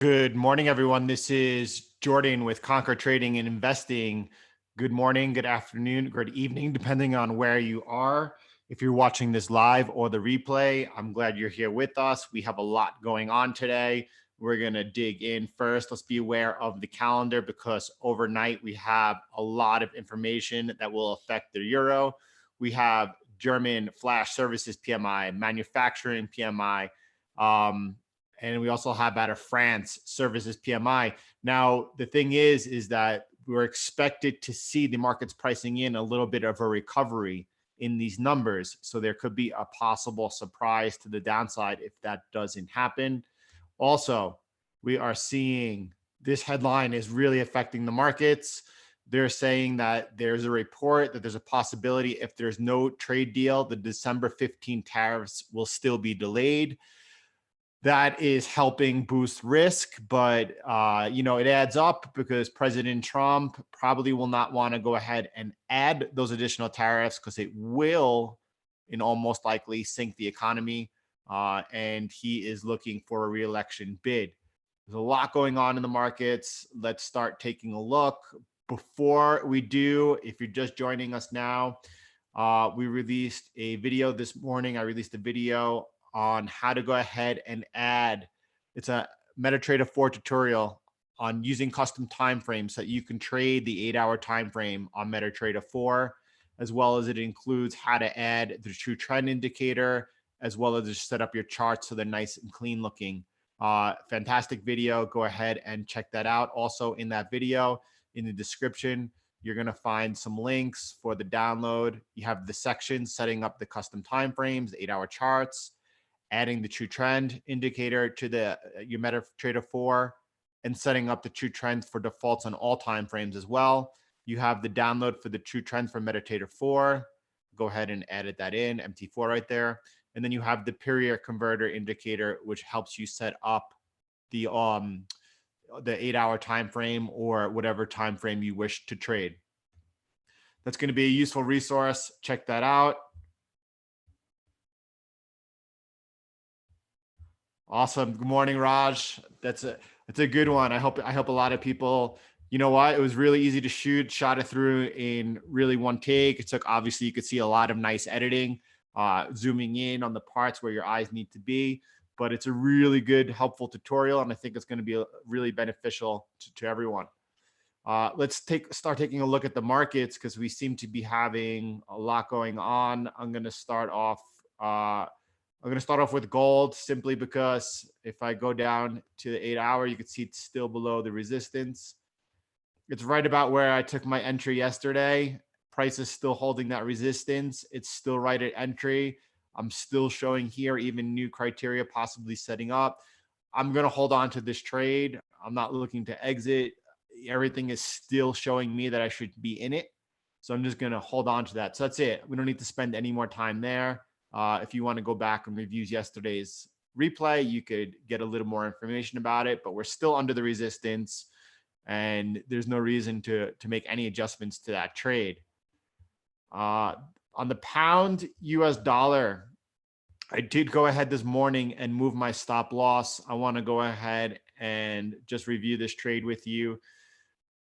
Good morning, everyone. This is Jordan with Conquer Trading and Investing. Good morning, good afternoon, good evening, depending on where you are. If you're watching this live or the replay, I'm glad you're here with us. We have a lot going on today. We're going to dig in first. Let's be aware of the calendar because overnight we have a lot of information that will affect the euro. We have German flash services PMI, manufacturing PMI, and we also have out of France services PMI. Now, the thing is that we're expected to see the markets pricing in a little bit of a recovery in these numbers. So there could be a possible surprise to the downside if that doesn't happen. Also, we are seeing this headline is really affecting the markets. They're saying that there's a report that there's a possibility if there's no trade deal, the December 15 tariffs will still be delayed. That is helping boost risk, but it adds up because President Trump probably will not want to go ahead and add those additional tariffs because it will, in almost likely, sink the economy. And he is looking for a reelection bid. There's a lot going on in the markets. Let's start taking a look. Before we do, if you're just joining us now, we released a video this morning. I released a video on how to go ahead and add. It's a MetaTrader 4 tutorial on using custom timeframes so that you can trade the 8-hour time frame on MetaTrader 4, as well as it includes how to add the true trend indicator, as well as just set up your charts so they're nice and clean looking. Fantastic video. Go ahead and check that out. Also in that video, in the description, you're going to find some links for the download. You have the sections setting up the custom timeframes, the 8-hour charts, adding the true trend indicator to your MetaTrader 4, and setting up the true trends for defaults on all time frames as well. You have the download for the true trends for MetaTrader 4. Go ahead and edit that in, MT4 right there. And then you have the period converter indicator, which helps you set up the 8-hour time frame or whatever time frame you wish to trade. That's going to be a useful resource. Check that out. Awesome. Good morning, Raj. That's a good one. I hope a lot of people, you know what? It was really easy to shot it through in really one take. It took, obviously, you could see a lot of nice editing, zooming in on the parts where your eyes need to be. But it's a really good, helpful tutorial, and I think it's going to be really beneficial to everyone. Let's start taking a look at the markets because we seem to be having a lot going on. I'm going to start off with gold simply because if I go down to the 8-hour, you can see it's still below the resistance. It's right about where I took my entry yesterday. Price is still holding that resistance. It's still right at entry. I'm still showing here even new criteria possibly setting up. I'm going to hold on to this trade. I'm not looking to exit. Everything is still showing me that I should be in it. So I'm just going to hold on to that. So that's it. We don't need to spend any more time there. If you want to go back and review yesterday's replay, you could get a little more information about it, but we're still under the resistance and there's no reason to make any adjustments to that trade. On the pound US dollar, I did go ahead this morning and move my stop loss. I want to go ahead and just review this trade with you.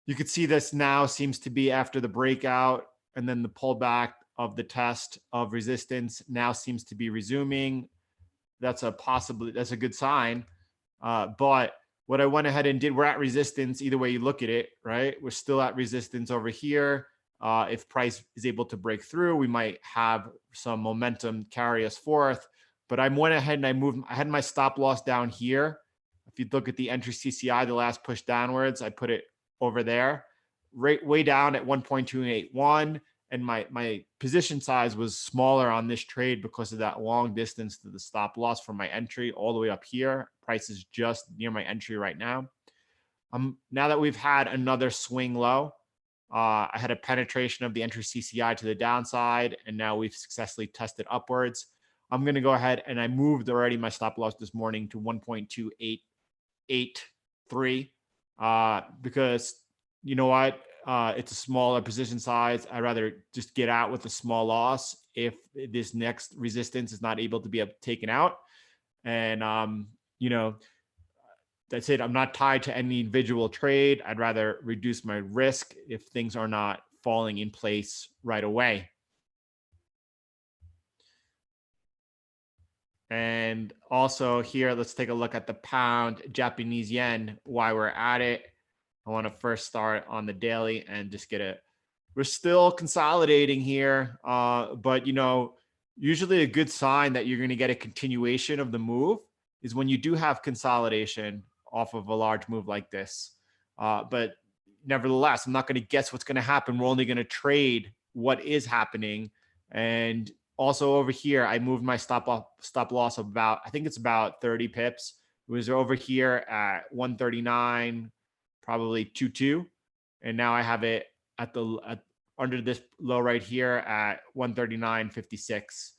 You could see this now seems to be after the breakout and then the pullback of the test of resistance now seems to be resuming. That's a good sign. But what I went ahead and did, we're at resistance either way you look at it, right? We're still at resistance over here. If price is able to break through, we might have some momentum carry us forth. But I went ahead and I had my stop loss down here. If you look at the entry CCI, the last push downwards, I put it over there, right way down at 1.281. And my position size was smaller on this trade because of that long distance to the stop loss from my entry all the way up here. Price is just near my entry right now. Now that we've had another swing low, I had a penetration of the entry CCI to the downside, and now we've successfully tested upwards. I'm going to go ahead and I moved already my stop loss this morning to 1.2883 because you know what? It's a smaller position size. I'd rather just get out with a small loss if this next resistance is not able to be taken out. And, that's it. I'm not tied to any individual trade. I'd rather reduce my risk if things are not falling in place right away. And also here, let's take a look at the pound, Japanese yen, why we're at it. I want to first start on the daily and just get it. We're still consolidating here, but usually a good sign that you're going to get a continuation of the move is when you do have consolidation off of a large move like this. But nevertheless, I'm not going to guess what's going to happen. We're only going to trade what is happening. And also over here, I moved my stop loss of about, I think it's about 30 pips. It was over here at 139, probably 2.2. And now I have it at under this low right here at 139.56.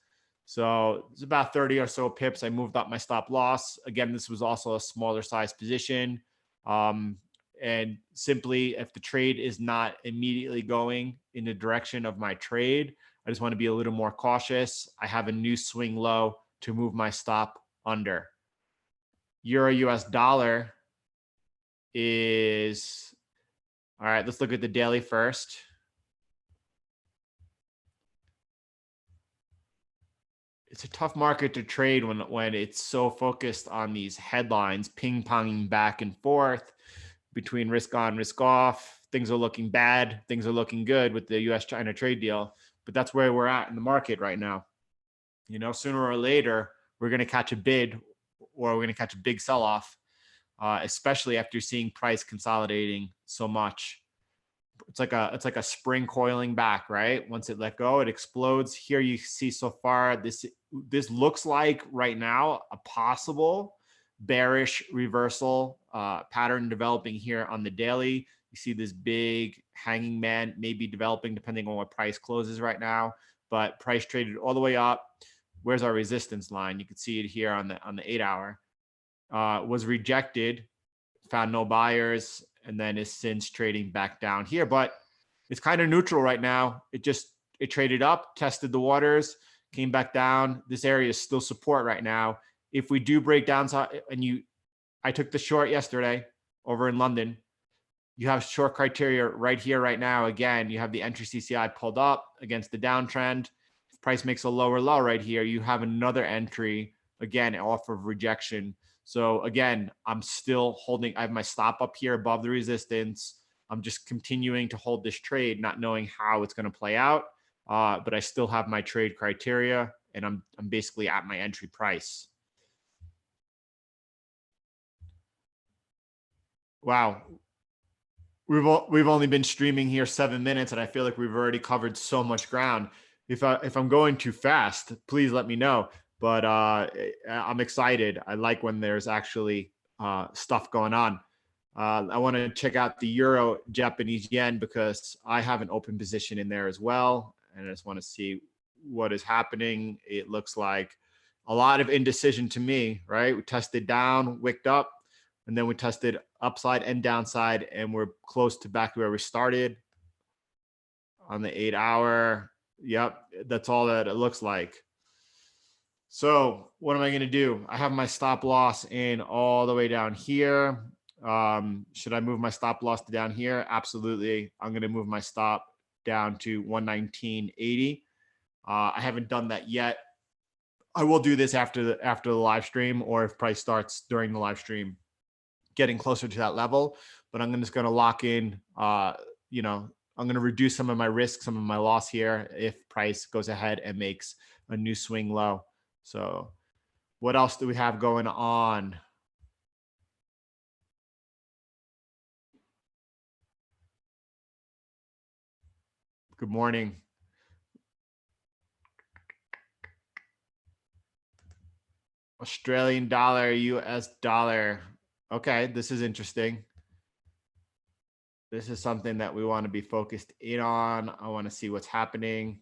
So it's about 30 or so pips. I moved up my stop loss. Again, this was also a smaller size position. And simply, if the trade is not immediately going in the direction of my trade, I just want to be a little more cautious. I have a new swing low to move my stop under. Euro US dollar is, all right, let's look at the daily first. It's a tough market to trade when it's so focused on these headlines, ping-ponging back and forth between risk on, risk off. Things are looking bad. Things are looking good with the US-China trade deal. But that's where we're at in the market right now. Sooner or later, we're going to catch a bid or we're going to catch a big sell-off, especially after seeing price consolidating so much. It's like a spring coiling back, right? Once it let go, it explodes. Here you see so far, this looks like right now a possible bearish reversal pattern developing here on the daily. You see this big hanging man maybe developing depending on what price closes right now, but price traded all the way up. Where's our resistance line? You can see it here on the 8-hour. Was rejected, found no buyers, and then is since trading back down here. But it's kind of neutral right now. It traded up, tested the waters, came back down. This area is still support right now. If we do break down, and I took the short yesterday over in London. You have short criteria right here, right now. Again, you have the entry CCI pulled up against the downtrend. If price makes a lower low right here, you have another entry, again, off of rejection. So again, I'm still holding, I have my stop up here above the resistance. I'm just continuing to hold this trade, not knowing how it's going to play out. But I still have my trade criteria and I'm basically at my entry price. Wow. We've only been streaming here 7 minutes and I feel like we've already covered so much ground. If I'm going too fast, please let me know. But I'm excited. I like when there's actually stuff going on. I want to check out the Euro Japanese yen because I have an open position in there as well. And I just want to see what is happening. It looks like a lot of indecision to me, right? We tested down, wicked up, and then we tested upside and downside, and we're close to back to where we started on the 8-hour. Yep, that's all that it looks like. So what am I going to do? I have my stop loss in all the way down here. Should I move my stop loss to down here? Absolutely. I'm going to move my stop down to 119.80. I haven't done that yet. I will do this after the live stream, or if price starts during the live stream getting closer to that level. But I'm just going to lock in, I'm going to reduce some of my risk, some of my loss here if price goes ahead and makes a new swing low. So what else do we have going on? Good morning. Australian dollar, US dollar. Okay, this is interesting. This is something that we want to be focused in on. I want to see what's happening.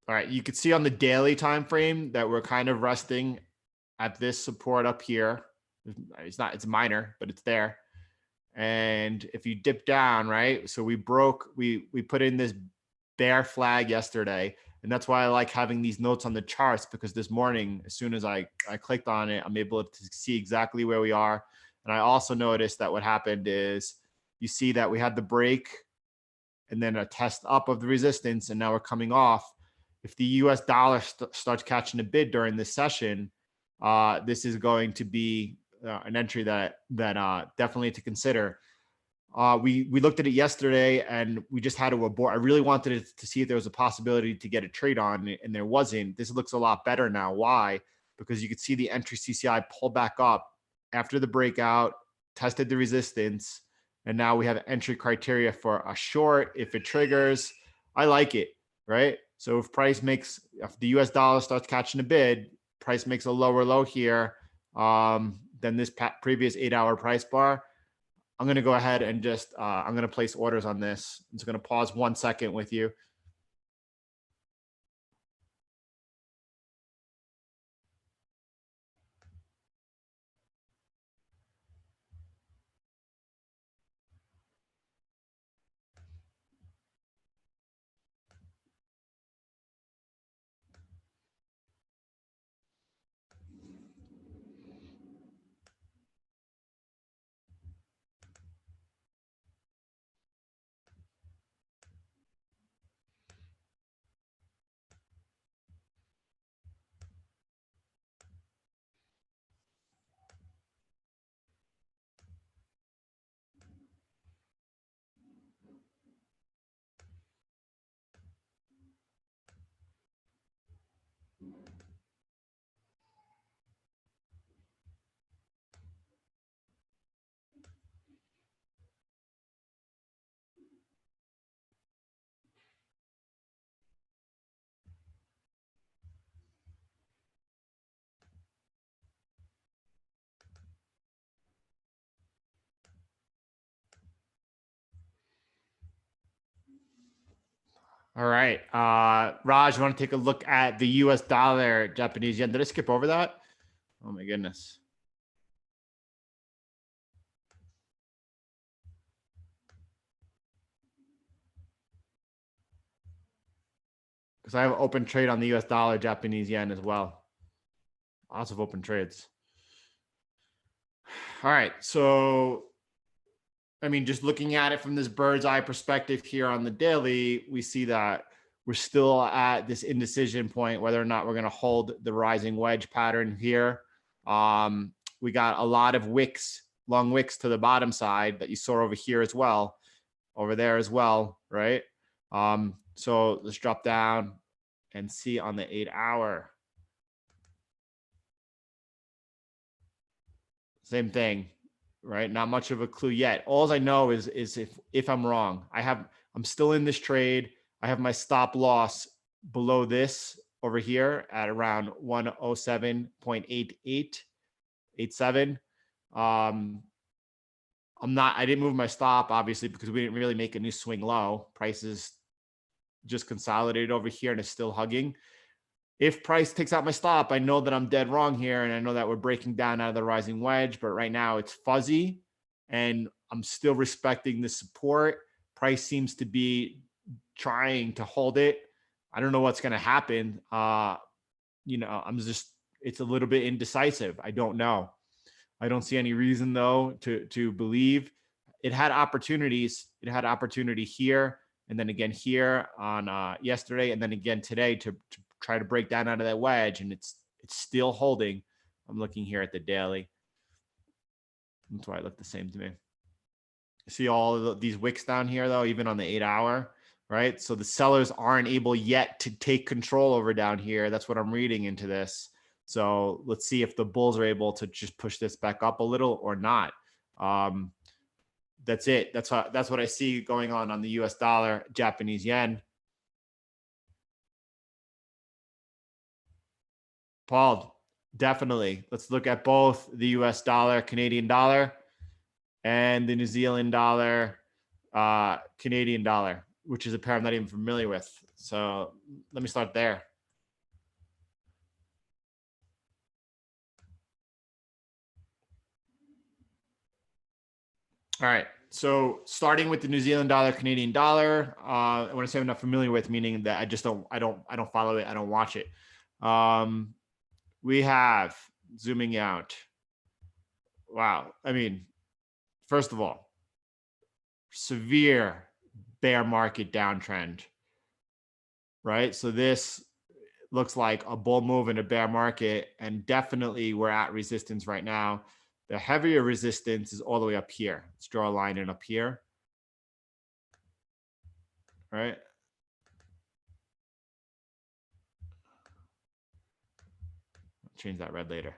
All right, you can see on the daily time frame that we're kind of resting at this support up here. It's minor, but it's there. And if you dip down, right? So we put in this bear flag yesterday, And that's why I like having these notes on the charts, because this morning, as soon as I clicked on it, I'm able to see exactly where we are. And I also noticed that what happened is you see that we had the break and then a test up of the resistance, and now we're coming off. If the US dollar starts catching a bid during this session, this is going to be an entry that definitely to consider. We looked at it yesterday and we just had to abort. I really wanted to see if there was a possibility to get a trade on, and there wasn't. This looks a lot better now. Why? Because you could see the entry CCI pull back up after the breakout, tested the resistance, and now we have entry criteria for a short if it triggers. I like it, right? So if the US dollar starts catching a bid, price makes a lower low here than this previous 8-hour price bar, I'm going to go ahead and just, I'm going to place orders on this. I'm just going to pause 1 second with you. All right. Raj, you want to take a look at the US dollar, Japanese yen? Did I skip over that? Oh my goodness. Because I have open trade on the US dollar, Japanese yen as well. Lots of open trades. All right. So, I mean, just looking at it from this bird's eye perspective here on the daily, we see that we're still at this indecision point, whether or not we're going to hold the rising wedge pattern here. We got a lot of wicks, long wicks to the bottom side that you saw over here as well, over there as well, right? So let's drop down and see on the 8-hour. Same thing, right? Not much of a clue yet. All I know is if I'm wrong. I'm still in this trade. I have my stop loss below this over here at around 107.8887. I didn't move my stop obviously because we didn't really make a new swing low. Prices just consolidated over here and is still hugging. If price takes out my stop, I know that I'm dead wrong here. And I know that we're breaking down out of the rising wedge, but right now it's fuzzy and I'm still respecting the support. Price seems to be trying to hold it. I don't know what's going to happen. It's a little bit indecisive. I don't know. I don't see any reason though to believe. It had opportunities. It had opportunity here and then again here on yesterday and then again today to try to break down out of that wedge, and it's still holding. I'm looking here at the daily. That's why it looked the same to me. See all of these wicks down here though, even on the 8-hour, right? So the sellers aren't able yet to take control over down here. That's what I'm reading into this. So let's see if the bulls are able to just push this back up a little or not. That's it. That's what I see going on the US dollar, Japanese yen. Paul, definitely. Let's look at both the US dollar, Canadian dollar, and the New Zealand dollar, Canadian dollar, which is a pair I'm not even familiar with. So let me start there. All right. So starting with the New Zealand dollar, Canadian dollar, when I say I'm not familiar with, meaning that I don't follow it. I don't watch it. We have, zooming out. Wow. I mean, first of all, severe bear market downtrend, right? So this looks like a bull move in a bear market, and definitely we're at resistance right now. The heavier resistance is all the way up here. Let's draw a line in up here, right? I'll change that red later.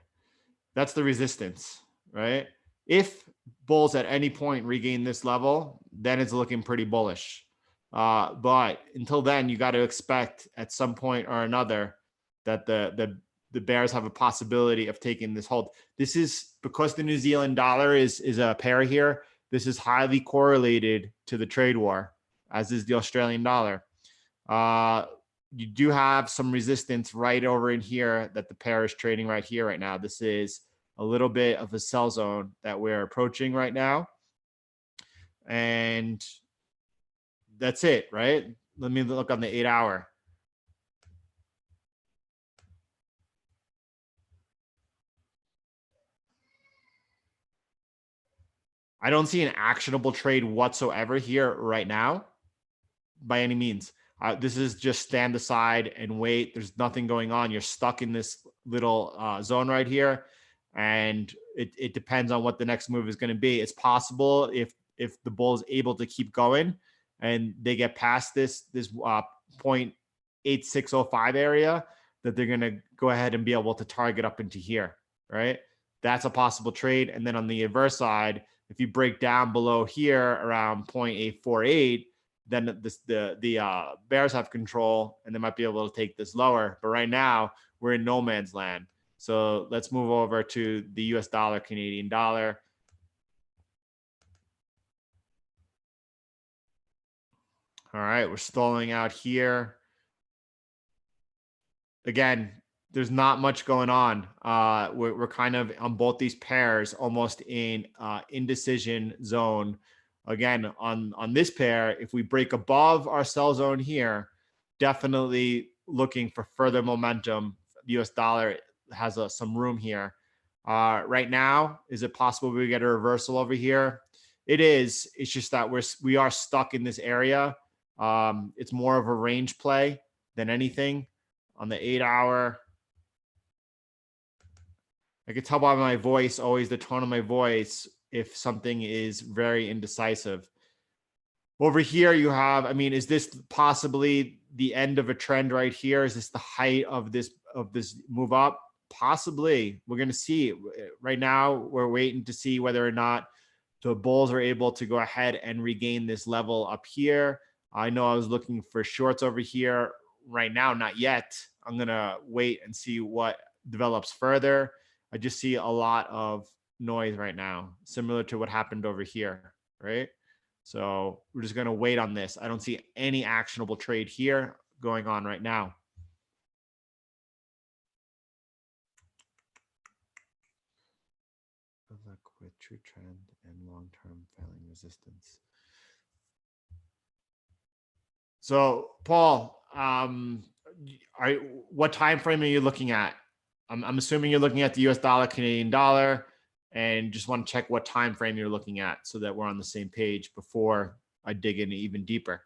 That's the resistance, right? If bulls at any point regain this level, then it's looking pretty bullish. But until then, you got to expect at some point or another that the bears have a possibility of taking this hold. This is because the New Zealand dollar is a pair here. This is highly correlated to the trade war, as is the Australian dollar. You do have some resistance right over in here that the pair is trading right here right now. This is a little bit of a sell zone that we're approaching right now. And that's it, right? Let me look on the 8-hour. I don't see an actionable trade whatsoever here right now by any means. This is just stand aside and wait. There's nothing going on. You're stuck in this little zone right here. And it depends on what the next move is going to be. It's possible if the bull is able to keep going and they get past this 0.8605 area, that they're going to go ahead and be able to target up into here, right? That's a possible trade. And then on the adverse side, if you break down below here around 0.848, then the bears have control and they might be able to take this lower. But right now we're in no man's land. So let's move over to the US dollar, Canadian dollar. All right, we're stalling out here. Again, there's not much going on. We're kind of on both these pairs, almost in indecision zone. Again, on this pair, if we break above our sell zone here, definitely looking for further momentum. The US dollar has some room here. Right now, is it possible we get a reversal over here? It is. It's just that we are stuck in this area. It's more of a range play than anything. On the 8-hour, I could tell by my voice, always the tone of my voice, if something is very indecisive. Over here you have, I mean, is this possibly the end of a trend right here? Is this the height of this move up? Possibly. We're going to see. Right now, we're waiting to see whether or not the bulls are able to go ahead and regain this level up here. I know I was looking for shorts over here. Right now, not yet. I'm going to wait and see what develops further. I just see a lot of noise right now, similar to what happened over here, right? So we're just going to wait on this. I don't see any actionable trade here going on right now. With true trend and long-term failing resistance. So, Paul, what time frame are you looking at? I'm assuming you're looking at the US dollar, Canadian dollar, and just want to check what time frame you're looking at so that we're on the same page before I dig in even deeper.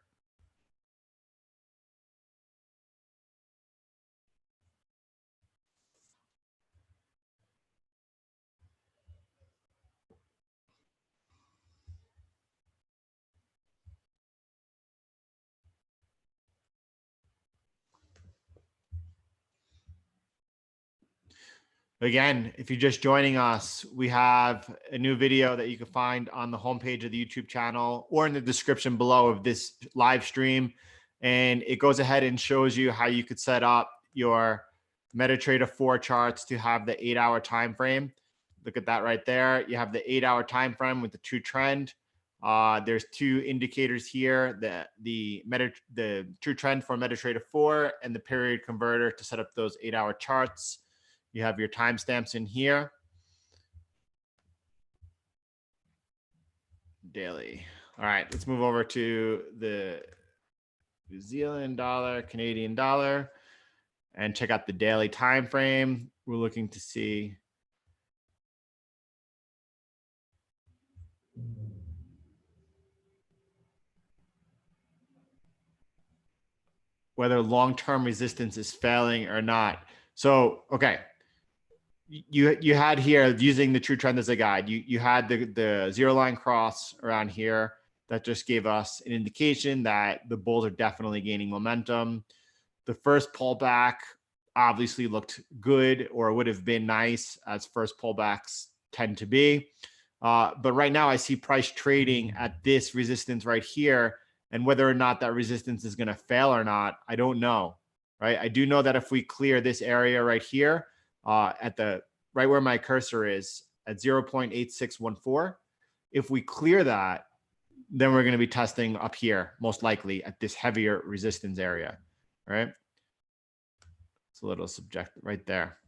Again, if you're just joining us, we have a new video that you can find on the homepage of the YouTube channel or in the description below of this live stream. And it goes ahead and shows you how you could set up your MetaTrader 4 charts to have the 8-hour time frame. Look at that right there. You have the 8-hour time frame with the true trend. There's two indicators here, the true trend for MetaTrader 4 and the period converter to set up those 8-hour charts. You have your timestamps in here. daily. All right, let's move over to the New Zealand dollar, Canadian dollar, and check out the daily time frame. We're looking to see whether long-term resistance is failing or not. So, okay, you had here, using the true trend as a guide, you had the zero line cross around here that just gave us an indication that the bulls are definitely gaining momentum. The first pullback obviously looked good, or would have been nice, as first pullbacks tend to be. But right now I see price trading at this resistance right here, and whether or not that resistance is going to fail or not, I don't know. Right? I do know that if we clear this area right here, at the right where my cursor is at 0.8614, if we clear that, then we're going to be testing up here, most likely at this heavier resistance area. Right? It's a little subjective right there.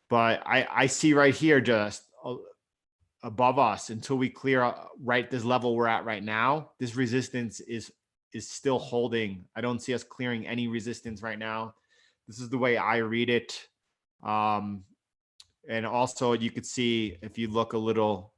But I see right here, just above us, until we clear right this level we're at right now, this resistance is still holding. I don't see us clearing any resistance right now. This is the way I read it. And also you could see, if you look a little,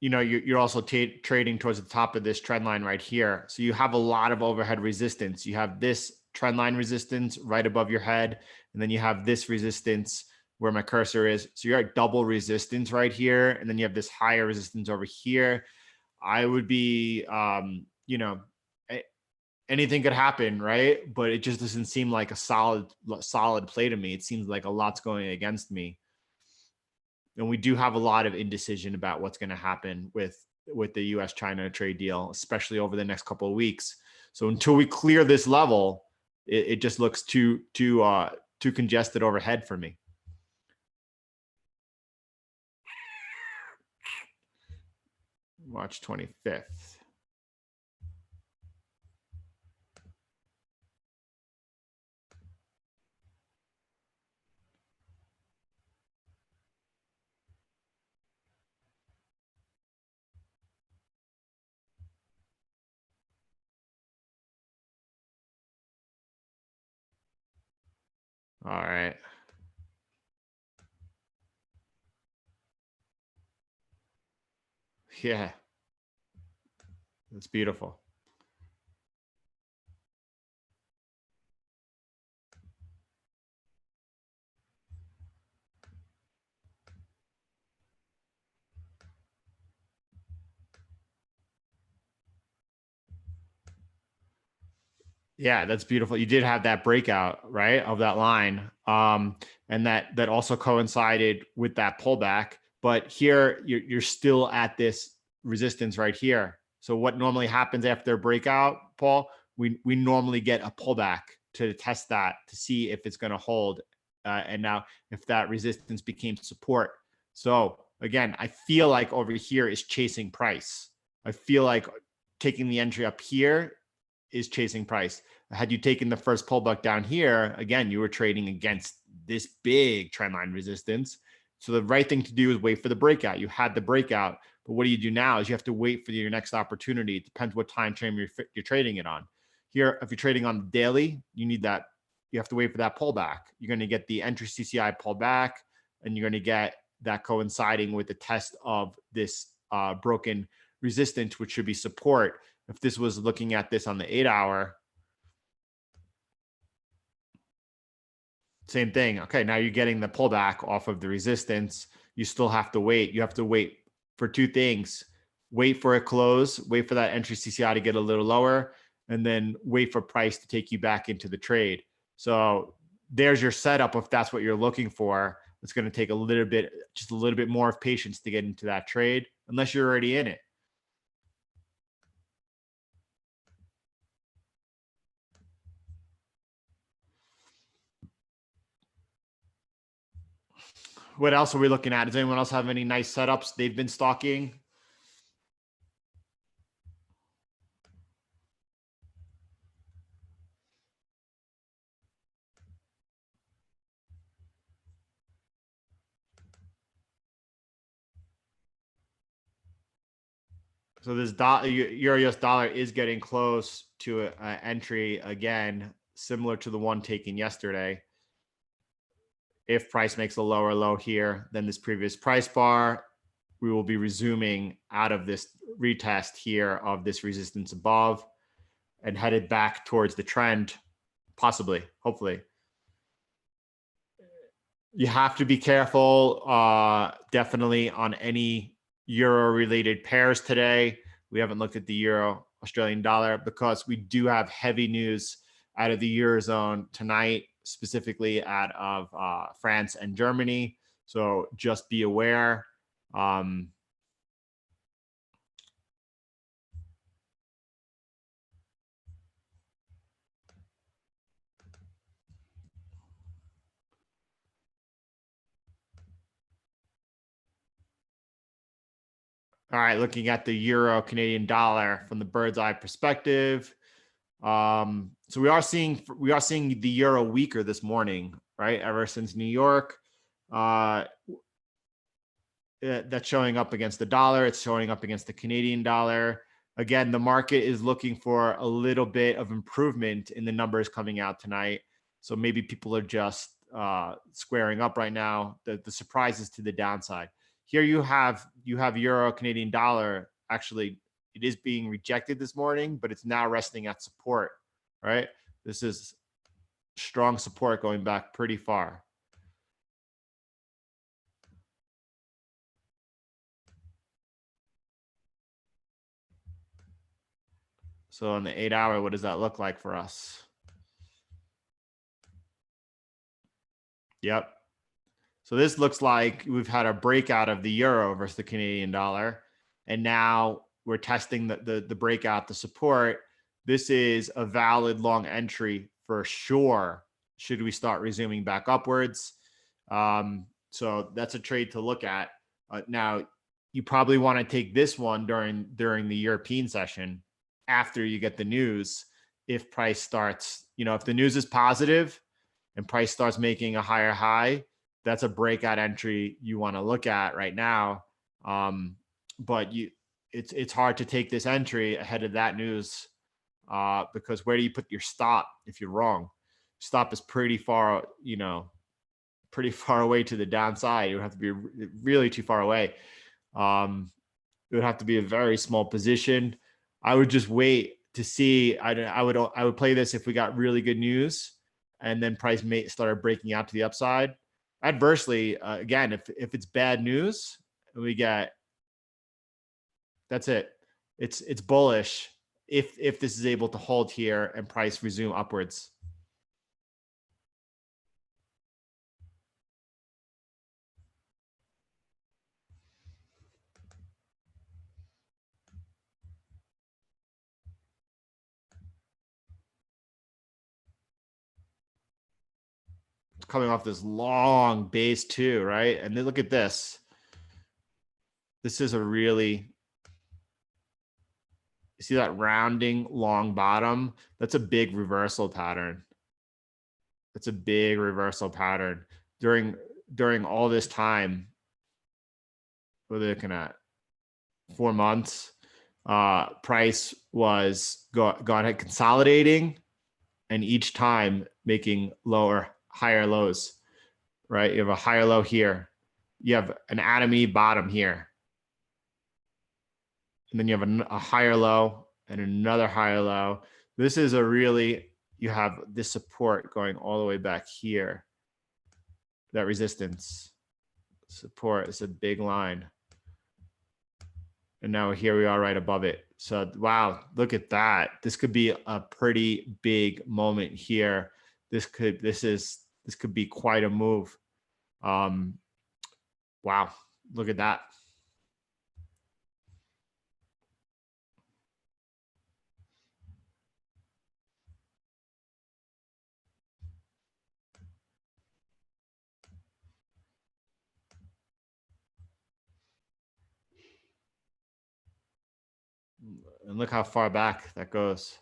you know, you're also trading towards the top of this trend line right here. So you have a lot of overhead resistance. You have this trend line resistance right above your head, and then you have this resistance where my cursor is. So you're at double resistance right here, and then you have this higher resistance over here. I would be, you know, anything could happen, right? But it just doesn't seem like a solid play to me. It seems like a lot's going against me. And we do have a lot of indecision about what's going to happen with the US-China trade deal, especially over the next couple of weeks. So until we clear this level, it just looks too congested overhead for me. March 25th. All right. Yeah. That's beautiful. Yeah, that's beautiful. You did have that breakout, right, of that line. And that also coincided with that pullback. But here you're still at this resistance right here. So what normally happens after a breakout, Paul, we normally get a pullback to test that, to see if it's going to hold. And now if that resistance became support. So again, I feel like over here is chasing price. I feel like taking the entry up here is chasing price. Had you taken the first pullback down here, again, you were trading against this big trend line resistance. So the right thing to do is wait for the breakout. You had the breakout, but what do you do now is you have to wait for your next opportunity. It depends what time frame you're trading it on. Here, if you're trading on the daily, you have to wait for that pullback. You're going to get the entry CCI pullback, and you're going to get that coinciding with the test of this broken resistance, which should be support. If this was looking at this on the 8-hour, same thing. Okay, now you're getting the pullback off of the resistance. You still have to wait. You have to wait for two things. Wait for a close, wait for that entry CCI to get a little lower, and then wait for price to take you back into the trade. So there's your setup. If that's what you're looking for, it's going to take just a little bit more of patience to get into that trade, unless you're already in it. What else are we looking at? Does anyone else have any nice setups they've been stalking? So this euro US dollar is getting close to an entry again, similar to the one taken yesterday. If price makes a lower low here than this previous price bar, we will be resuming out of this retest here of this resistance above and headed back towards the trend, possibly, hopefully. You have to be careful, definitely on any euro related pairs today. We haven't looked at the euro Australian dollar because we do have heavy news out of the Eurozone tonight, specifically out of France and Germany. So just be aware. All right, looking at the euro Canadian dollar from the bird's eye perspective. So we are seeing the euro weaker this morning, right? Ever since New York, that's showing up against the dollar. It's showing up against the Canadian dollar. Again, the market is looking for a little bit of improvement in the numbers coming out tonight. So maybe people are just squaring up right now. The surprise is to the downside. Here you have euro Canadian dollar. Actually, it is being rejected this morning, but it's now resting at support, right? This is strong support going back pretty far. So on the 8-hour, what does that look like for us? Yep. So this looks like we've had a breakout of the euro versus the Canadian dollar. And now we're testing the breakout, the support. This is a valid long entry for sure. Should we start resuming back upwards? So that's a trade to look at. Now, you probably want to take this one during the European session after you get the news. If price starts, if the news is positive and price starts making a higher high, that's a breakout entry you want to look at right now. But it's hard to take this entry ahead of that news because where do you put your stop if you're wrong? Stop is pretty far, pretty far away to the downside. It would have to be really too far away. It would have to be a very small position. I would just wait to see. I would play this if we got really good news, and then price may started breaking out to the upside. Adversely, again, if it's bad news, we get that's it. It's bullish if this is able to hold here and price resume upwards. Coming off this long base too, right? And then look at this. This is a really, you see that rounding long bottom? That's a big reversal pattern. That's a big reversal pattern. During all this time, what are they looking at? 4 months. Price was gone ahead consolidating, and each time making higher lows, right? You have a higher low here. You have an Adam Eve bottom here. And then you have a higher low and another higher low. This is you have this support going all the way back here. That resistance support is a big line. And now here we are right above it. So, wow, look at that. This could be a pretty big moment here. This could be quite a move. Wow, look at that. And look how far back that goes.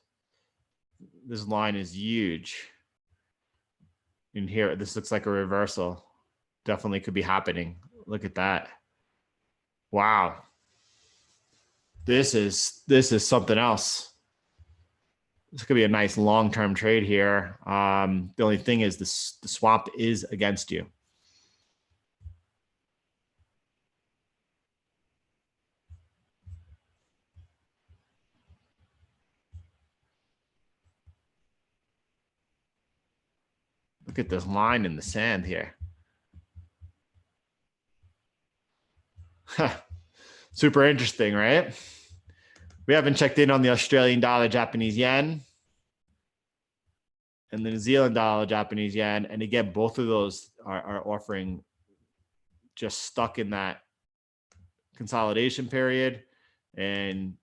This line is huge. In here, this looks like a reversal. Definitely could be happening. Look at that. Wow. This is something else. This could be a nice long-term trade here. The only thing is the swap is against you. Look at this line in the sand here. Super interesting, right? We haven't checked in on the Australian dollar, Japanese yen, and the New Zealand dollar, Japanese yen. And again, both of those are offering just stuck in that consolidation period. And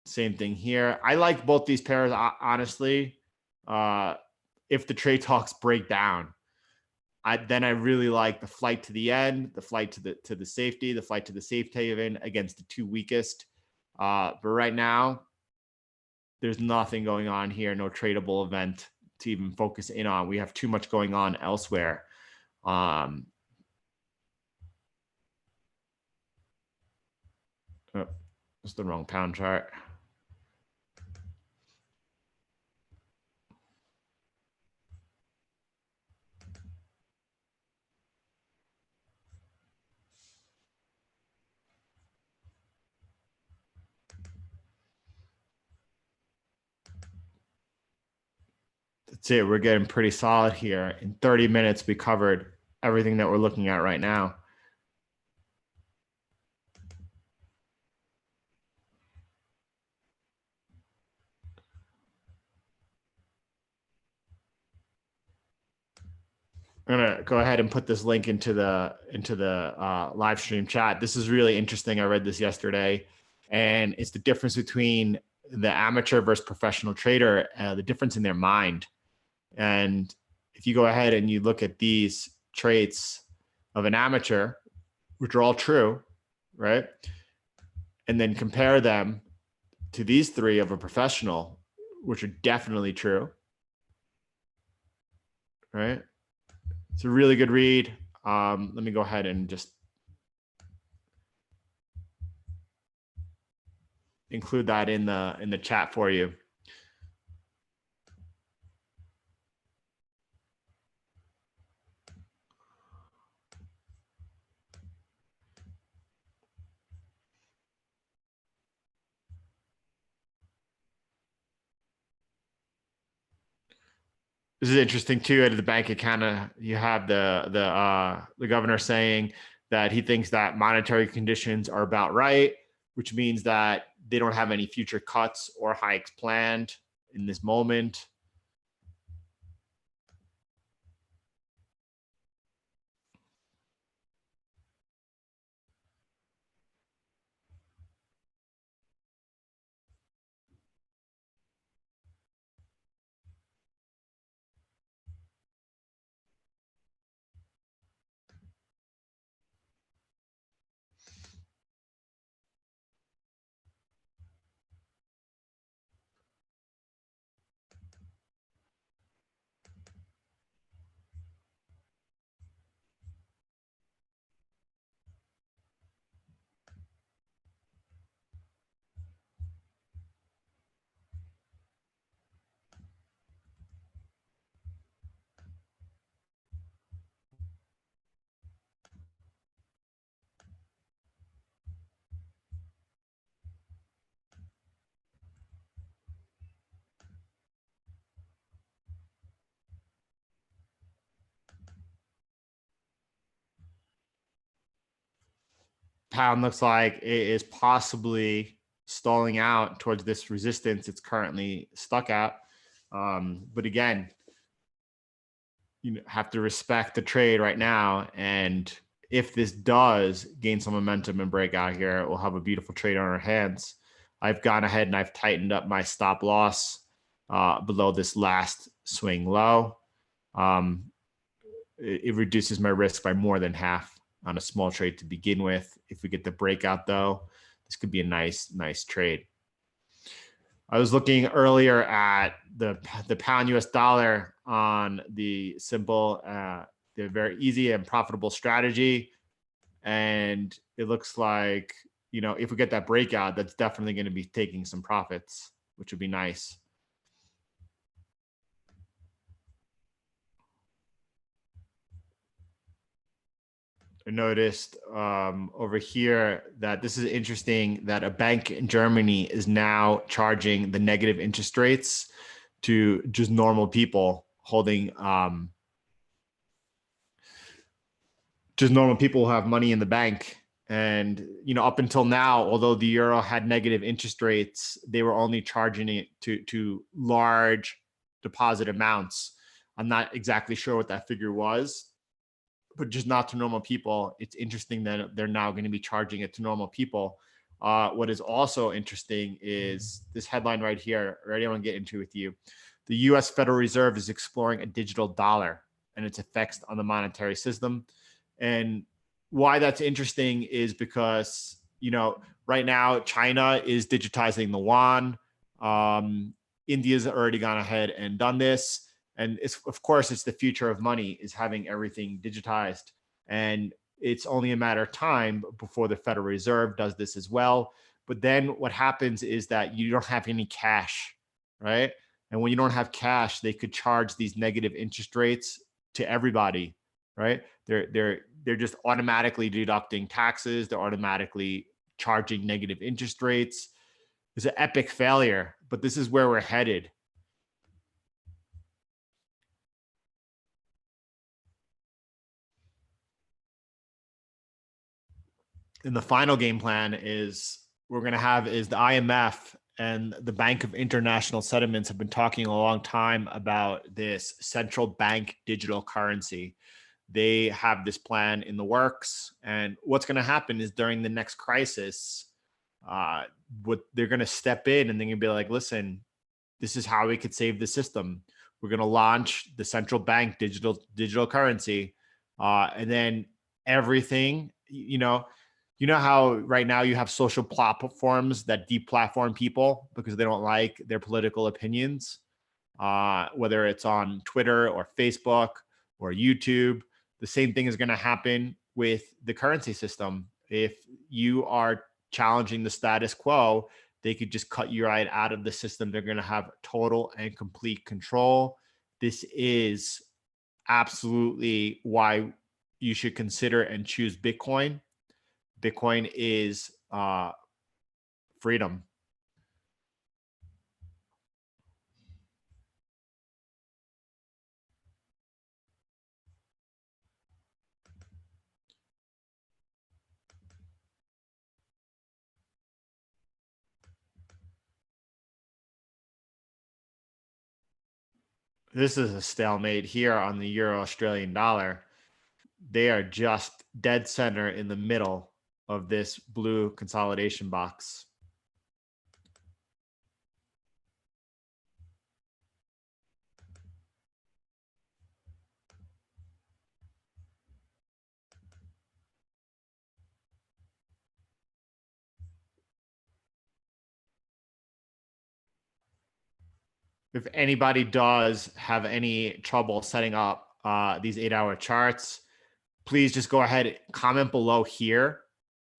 same thing here. I like both these pairs, honestly. If the trade talks break down, then I really like the flight to the end, the flight to the safety, the flight to the safe haven against the two weakest. But right now, there's nothing going on here, no tradable event to even focus in on. We have too much going on elsewhere. It's the wrong pound chart. That's it. We're getting pretty solid here. In 30 minutes, we covered everything that we're looking at right now. I'm gonna go ahead and put this link into the live stream chat. This is really interesting. I read this yesterday, and it's the difference between the amateur versus professional trader, the difference in their mind. And if you go ahead and you look at these traits of an amateur, which are all true, right? And then compare them to these three of a professional, which are definitely true, right? It's a really good read. Let me go ahead and just include that in the chat for you. This is interesting too. At the bank account, you have the governor saying that he thinks that monetary conditions are about right, which means that they don't have any future cuts or hikes planned in this moment. Pound looks like it is possibly stalling out towards this resistance it's currently stuck at. But again, you have to respect the trade right now. And if this does gain some momentum and break out here, we'll have a beautiful trade on our hands. I've gone ahead and I've tightened up my stop loss below this last swing low. It reduces my risk by more than half on a small trade to begin with. If we get the breakout though, this could be a nice trade. I was looking earlier at the pound US dollar on the simple, the very easy and profitable strategy. And it looks like if we get that breakout, that's definitely going to be taking some profits, which would be nice. I noticed over here that this is interesting, that a bank in Germany is now charging the negative interest rates to just normal people holding just normal people who have money in the bank. And up until now, although the euro had negative interest rates, they were only charging it to large deposit amounts. I'm not exactly sure what that figure was, but just not to normal people. It's interesting that they're now going to be charging it to normal people. What is also interesting is this headline right here. Already, I want to get into with you. The U.S. Federal Reserve is exploring a digital dollar and its effects on the monetary system. And why that's interesting is because right now China is digitizing the yuan. India's already gone ahead and done this. And of course, it's the future of money, is having everything digitized. And it's only a matter of time before the Federal Reserve does this as well. But then what happens is that you don't have any cash, right? And when you don't have cash, they could charge these negative interest rates to everybody, right? They're just automatically deducting taxes. They're automatically charging negative interest rates. It's an epic failure, but this is where we're headed. And the final game plan is we're going to have is the IMF and the Bank of International Settlements have been talking a long time about this central bank digital currency. They have this plan in the works, and what's going to happen is during the next crisis, what they're going to step in and they're going to be like, listen, this is how we could save the system. We're going to launch the central bank digital currency, and then everything. You know how right now you have social platforms that deplatform people because they don't like their political opinions, whether it's on Twitter or Facebook or YouTube. The same thing is going to happen with the currency system. If you are challenging the status quo, they could just cut you right out of the system. They're going to have total and complete control. This is absolutely why you should consider and choose Bitcoin. Bitcoin is freedom. This is a stalemate here on the Euro Australian dollar. They are just dead center in the middle of this blue consolidation box. If anybody does have any trouble setting up these 8-hour charts, please just go ahead, comment below here,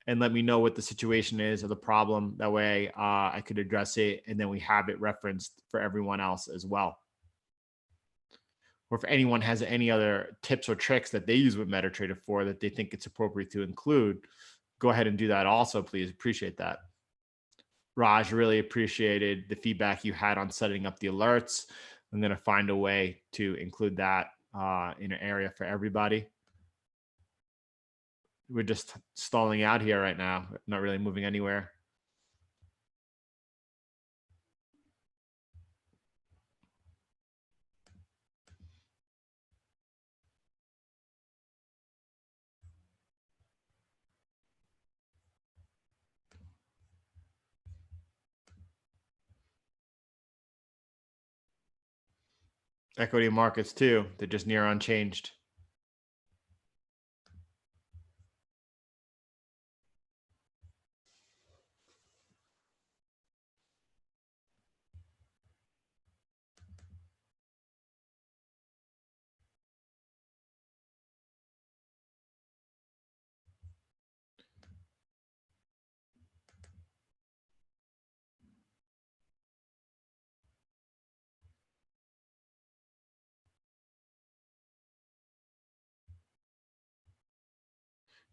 and let me know what the situation is or the problem. That way I could address it, and then we have it referenced for everyone else as well. Or if anyone has any other tips or tricks that they use with MetaTrader 4 that they think it's appropriate to include, go ahead and do that also, please. Appreciate that. Raj, really appreciated the feedback you had on setting up the alerts. I'm going to find a way to include that in an area for everybody. We're just stalling out here right now, not really moving anywhere. Equity markets too, they're just near unchanged.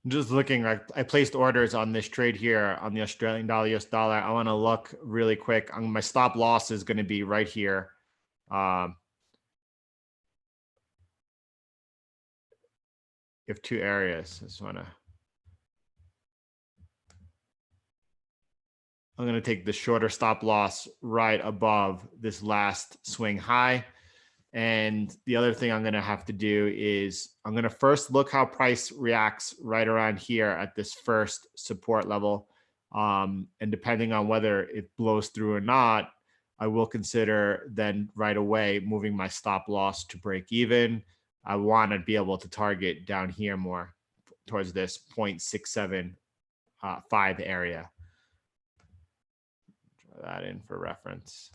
I'm just looking, I placed orders on this trade here on the Australian dollar, US dollar. I want to look really quick. My stop loss is going to be right here. You have two areas. I just want to, I'm going to take the shorter stop loss right above this last swing high. And the other thing I'm going to have to do is I'm going to first look how price reacts right around here at this first support level. And depending on whether it blows through or not, I will consider then right away moving my stop loss to break even. I want to be able to target down here more towards this 0.675 area. Try that in for reference.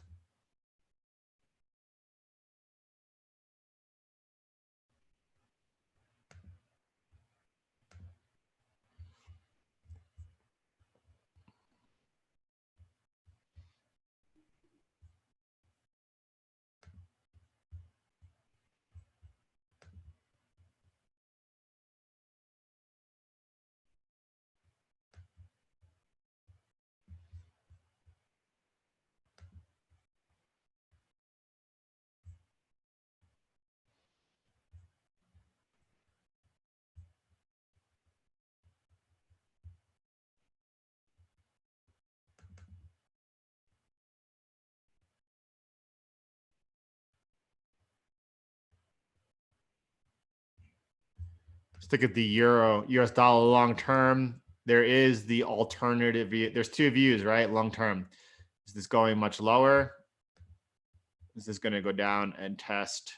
Let's look at the euro, US dollar long term. There is the alternative view. There's two views, right? Long term. Is this going much lower? Is this going to go down and test,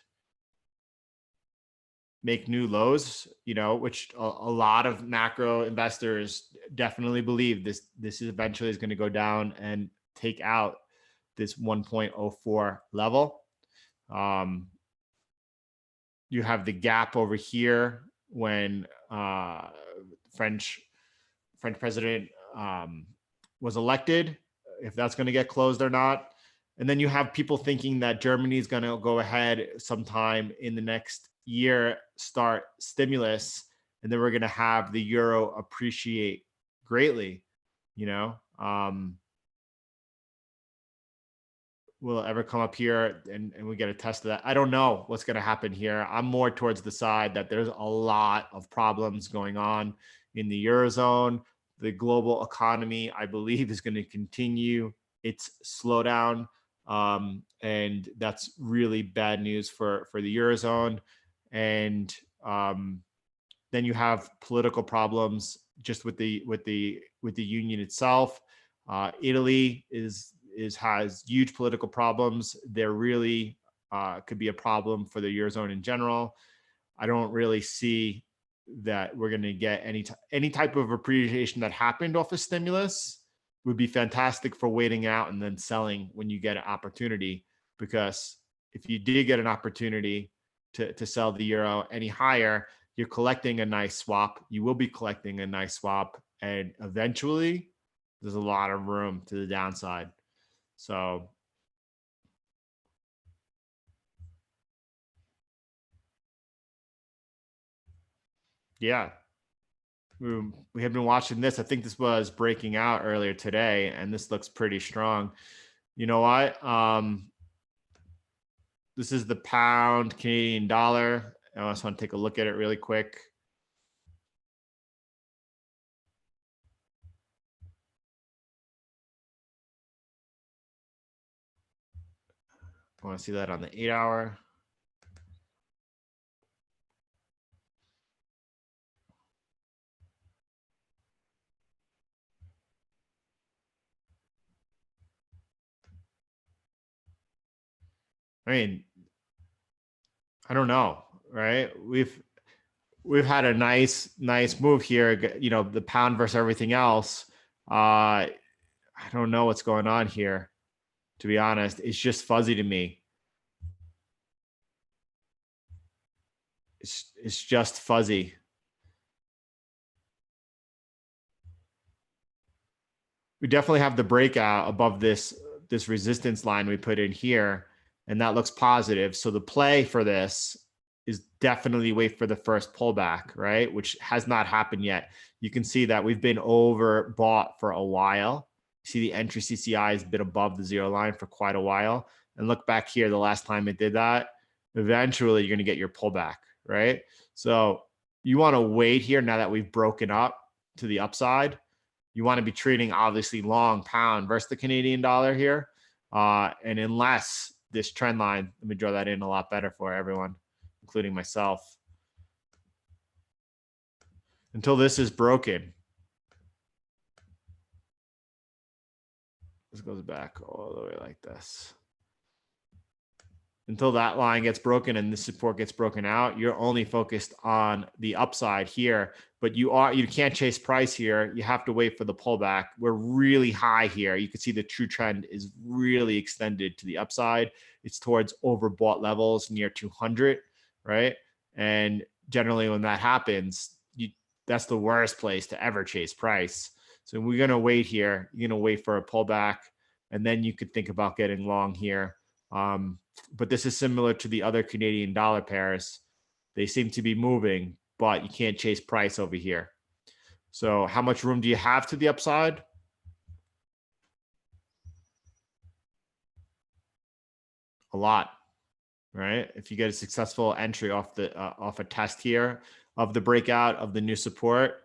make new lows? You know, which a lot of macro investors definitely believe this is eventually is going to go down and take out this 1.04 level. You have the gap over here when French president was elected, if that's going to get closed or not. And then you have people thinking that Germany is going to go ahead sometime in the next year, start stimulus, and then we're going to have the euro appreciate greatly. You know, will it ever come up here and we get a test of that? I don't know what's going to happen here. I'm more towards the side that there's a lot of problems going on in the Eurozone. The global economy, I believe, is going to continue its slowdown. And that's really bad news for the Eurozone. And then you have political problems just with the union itself. Italy has huge political problems. There really could be a problem for the Eurozone in general. I don't really see that we're going to get any type of appreciation that happened off of stimulus. Would be fantastic for waiting out and then selling when you get an opportunity, because if you did get an opportunity to sell the euro any higher, you're collecting a nice swap. You will be collecting a nice swap, and eventually there's a lot of room to the downside. So yeah, we have been watching this. I think this was breaking out earlier today, and this looks pretty strong. You know what? This is the pound Canadian dollar. I just want to take a look at it really quick. I want to see that on the 8-hour. I mean, I don't know, right? We've had a nice move here. You know, the pound versus everything else. I don't know what's going on here, to be honest. It's just fuzzy to me. It's just fuzzy. We definitely have the breakout above this resistance line we put in here, and that looks positive. So the play for this is definitely wait for the first pullback, right? Which has not happened yet. You can see that we've been overbought for a while. See the entry CCI has been above the zero line for quite a while. And look back here, the last time it did that, eventually you're going to get your pullback, right? So you want to wait here now that we've broken up to the upside. You want to be trading obviously long pound versus the Canadian dollar here. And unless this trend line, let me draw that in a lot better for everyone, including myself. Until this is broken. This goes back all the way like this. Until that line gets broken and the support gets broken out, you're only focused on the upside here, but you can't chase price here. You have to wait for the pullback. We're really high here. You can see the true trend is really extended to the upside. It's towards overbought levels near 200, right? And generally when that happens, that's the worst place to ever chase price. So we're going to wait here. You're going to wait for a pullback, and then you could think about getting long here. But this is similar to the other Canadian dollar pairs. They seem to be moving, but you can't chase price over here. So how much room do you have to the upside? A lot, right? If you get a successful entry off a test here of the breakout of the new support,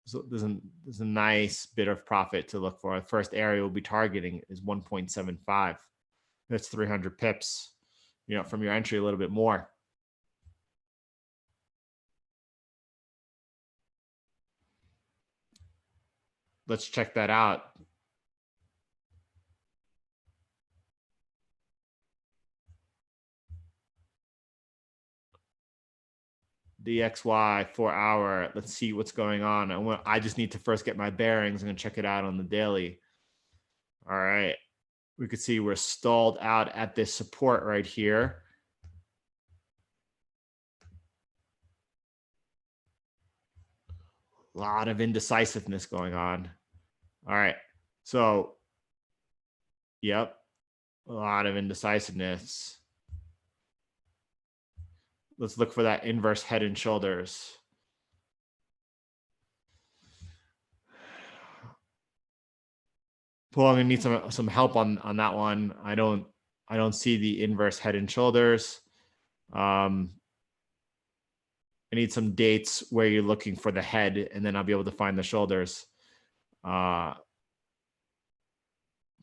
so there's a nice bit of profit to look for. The first area we'll be targeting is 1.75. That's 300 pips, from your entry, a little bit more. Let's check that out. DXY 4 hour. Let's see what's going on. I just need to first get my bearings. I'm going to check it out on the daily. All right. We could see we're stalled out at this support right here. A lot of indecisiveness going on. All right. So, yep, a lot of indecisiveness. Let's look for that inverse head and shoulders. Paul, I'm gonna need some help on that one. I don't see the inverse head and shoulders. I need some dates where you're looking for the head, and then I'll be able to find the shoulders. But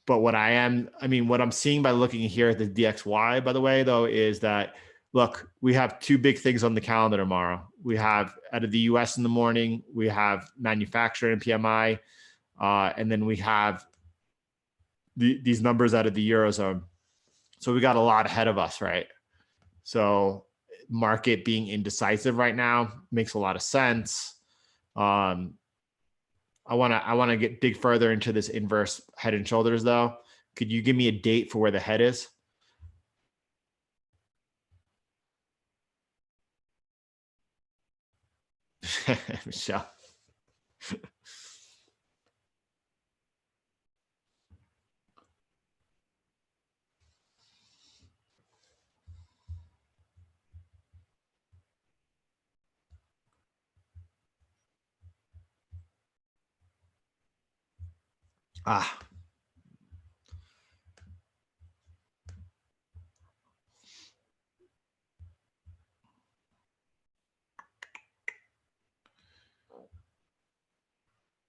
what I'm seeing by looking here at the DXY, by the way, though, is that, look, we have two big things on the calendar tomorrow. We have out of the US in the morning, we have manufacturing PMI, and then we have these numbers out of the Eurozone. So we got a lot ahead of us, right? So market being indecisive right now makes a lot of sense. I want to dig further into this inverse head and shoulders, though. Could you give me a date for where the head is? Michelle.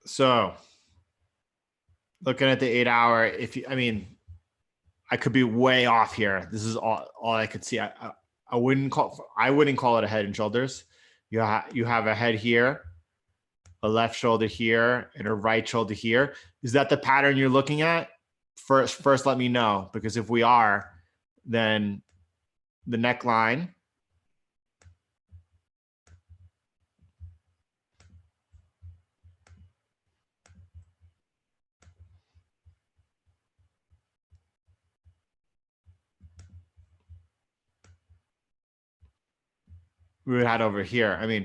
So looking at the 8 hour, I could be way off here. This is all I could see. I wouldn't call it a head and shoulders. You have a head here, a left shoulder here, and a right shoulder here. Is that the pattern you're looking at? First, let me know, because if we are, then the neckline. We would head over here.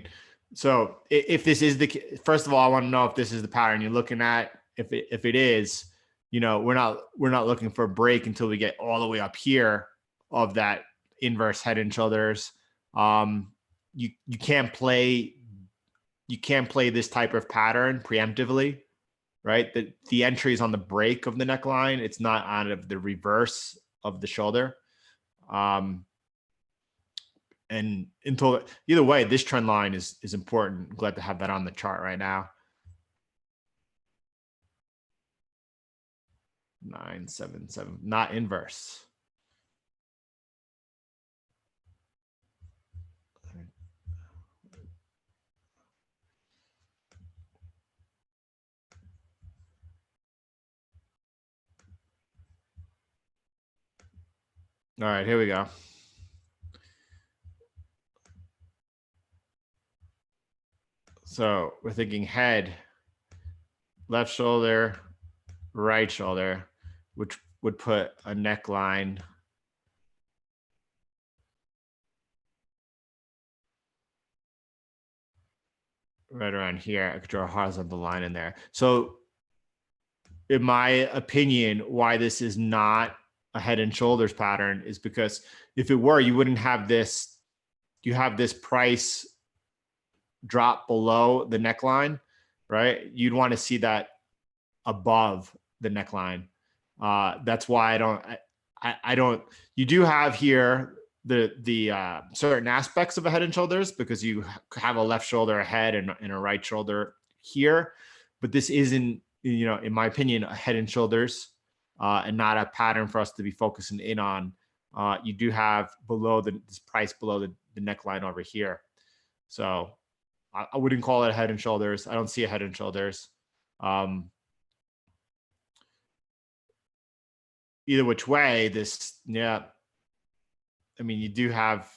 So if this is first of all, I want to know if this is the pattern you're looking at. If it is, we're not looking for a break until we get all the way up here of that inverse head and shoulders. You can't play this type of pattern preemptively, right? The entry is on the break of the neckline. It's not out of the reverse of the shoulder. And until either way, this trend line is important. I'm glad to have that on the chart right now. 977, not inverse. All right, here we go. So we're thinking head, left shoulder, right shoulder, which would put a neckline right around here. I could draw a horizontal line in there. So in my opinion, why this is not a head and shoulders pattern is because if it were, you wouldn't have this. You have this price drop below the neckline, right? You'd want to see that above the neckline. That's why I don't. You do have here the certain aspects of a head and shoulders because you have a left shoulder ahead and a right shoulder here, but this isn't, in my opinion, a head and shoulders and not a pattern for us to be focusing in on. You do have below this price below the neckline over here, so I wouldn't call it a head and shoulders. I don't see a head and shoulders. Either which way, I mean, you do have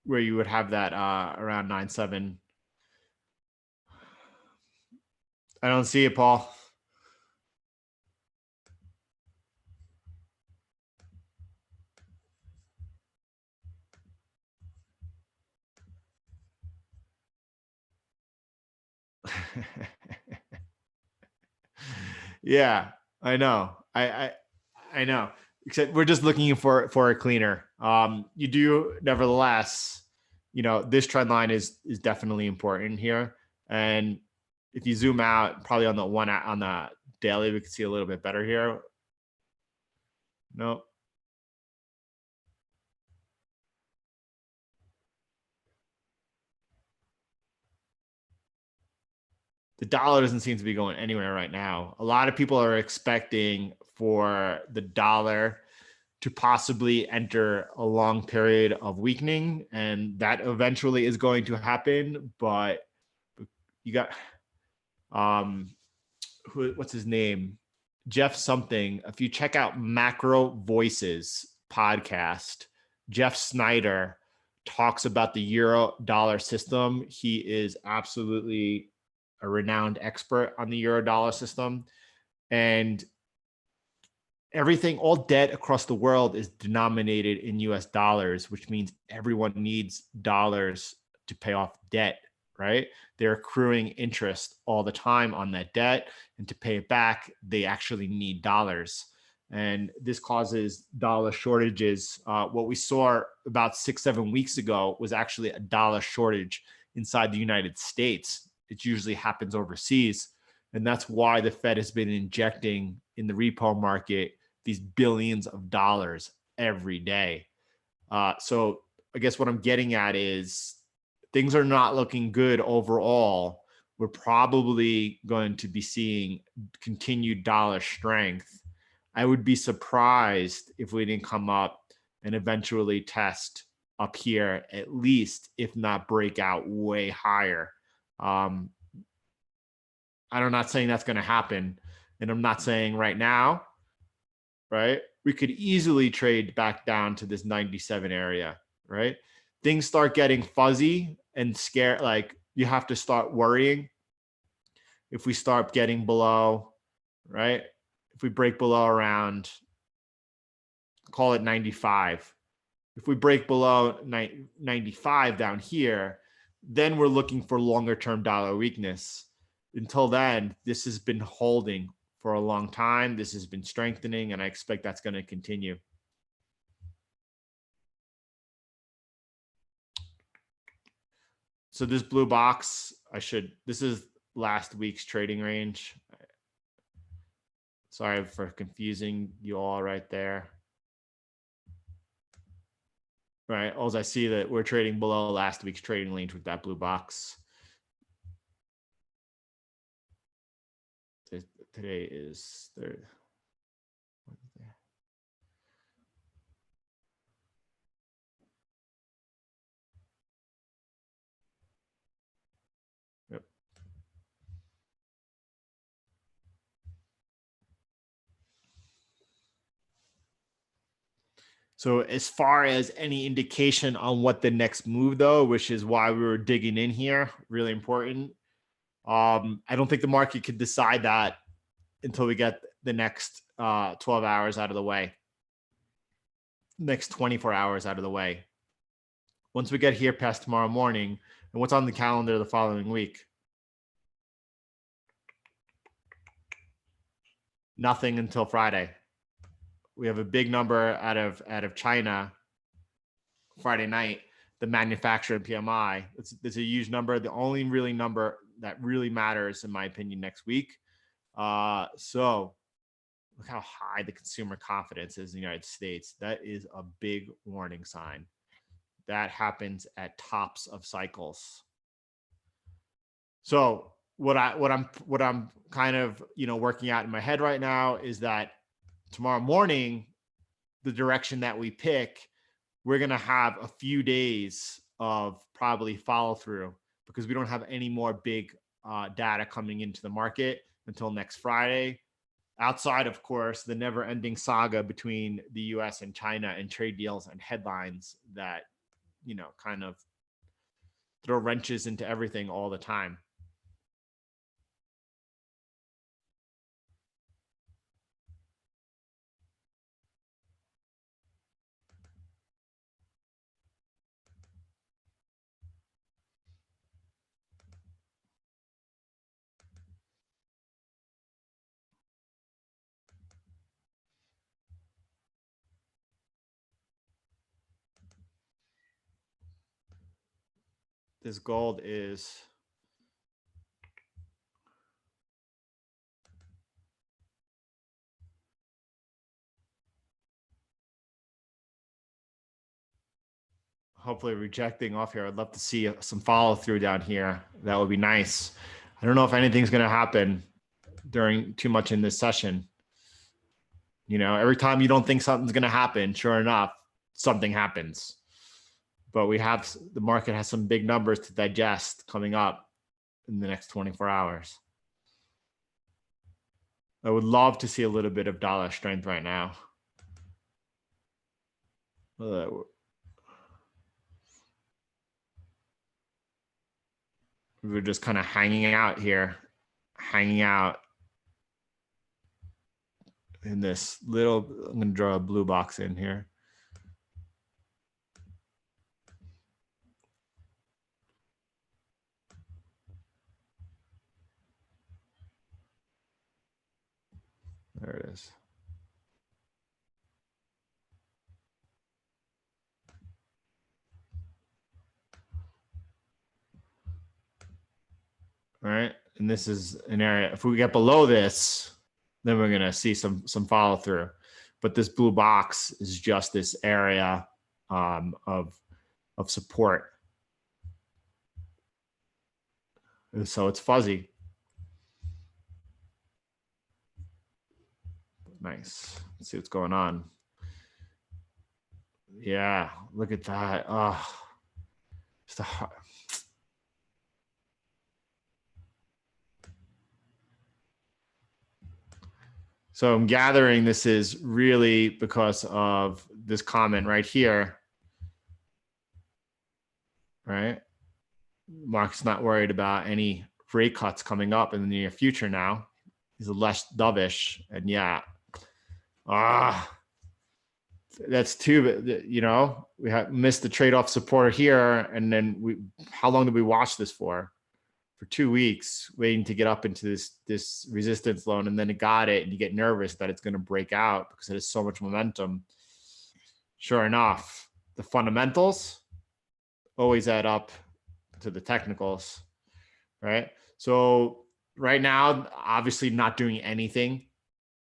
where you would have that around 9.7. I don't see it, Paul. Yeah, I know. I know. Except we're just looking for a cleaner. You do, nevertheless, this trend line is definitely important here. And if you zoom out, probably on the daily, we can see a little bit better here. Nope. The dollar doesn't seem to be going anywhere right now. A lot of people are expecting for the dollar to possibly enter a long period of weakening, and that eventually is going to happen. But you got what's his name? Jeff something. If you check out Macro Voices podcast, Jeff Snyder talks about the euro dollar system. He is absolutely a renowned expert on the euro dollar system, and everything, all debt across the world is denominated in US dollars, which means everyone needs dollars to pay off debt, right? They're accruing interest all the time on that debt, and to pay it back, they actually need dollars. And this causes dollar shortages. What we saw about 6-7 weeks ago was actually a dollar shortage inside the United States. It usually happens overseas. And that's why the Fed has been injecting in the repo market these billions of dollars every day. So I guess what I'm getting at is things are not looking good overall. We're probably going to be seeing continued dollar strength. I would be surprised if we didn't come up and eventually test up here, at least, if not break out way higher. I'm not saying that's going to happen. And I'm not saying right now, right? We could easily trade back down to this 97 area, right? Things start getting fuzzy and scared. Like you have to start worrying if we start getting below, right? If we break below around, call it 95. If we break below 95 down here, then we're looking for longer term dollar weakness. Until then, this has been holding for a long time. This has been strengthening, and I expect that's going to continue. So this blue box, this is last week's trading range. Sorry for confusing you all right there. Right, all I see that we're trading below last week's trading range with that blue box. Today is third. Yep. So as far as any indication on what the next move though, which is why we were digging in here, really important. I don't think the market could decide that until we get the next 12 hours out of the way. Next 24 hours out of the way. Once we get here past tomorrow morning, and what's on the calendar the following week? Nothing until Friday. We have a big number out of China Friday night, the manufacturing PMI. It's a huge number. The only really number that really matters, in my opinion, next week. So look how high the consumer confidence is in the United States. That is a big warning sign. That happens at tops of cycles. So what I'm kind of, working out in my head right now is that tomorrow morning, the direction that we pick, we're going to have a few days of probably follow through because we don't have any more big data coming into the market until next Friday. Outside, of course, the never ending saga between the US and China and trade deals and headlines that, kind of throw wrenches into everything all the time. This gold is hopefully rejecting off here. I'd love to see some follow through down here. That would be nice. I don't know if anything's going to happen during too much in this session. Every time you don't think something's going to happen, sure enough, something happens. But the market has some big numbers to digest coming up in the next 24 hours. I would love to see a little bit of dollar strength right now. We're just kind of hanging out here, hanging out in this little, I'm going to draw a blue box in here. There it is. All right. And this is an area, if we get below this, then we're going to see some follow through. But this blue box is just this area of support. So it's fuzzy. Nice. Let's see what's going on. Yeah, look at that. Oh, just a So I'm gathering this is really because of this comment right here, right? Mark's not worried about any rate cuts coming up in the near future now. He's less dovish, and yeah, that's too. We have missed the trade-off support here, and then how long did we watch this for? For 2 weeks, waiting to get up into this resistance zone, and then it got it, and you get nervous that it's going to break out because it has so much momentum. Sure enough, the fundamentals always add up to the technicals, right? So right now, obviously not doing anything,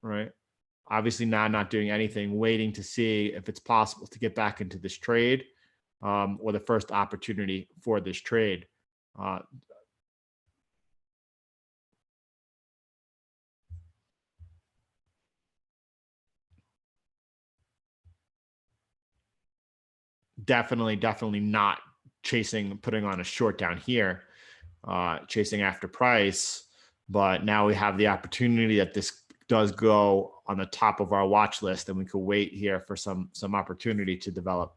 right? Obviously now not doing anything, waiting to see if it's possible to get back into this trade, or the first opportunity for this trade. Definitely not putting on a short down here, chasing after price. But now we have the opportunity that this does go on the top of our watch list, and we could wait here for some opportunity to develop.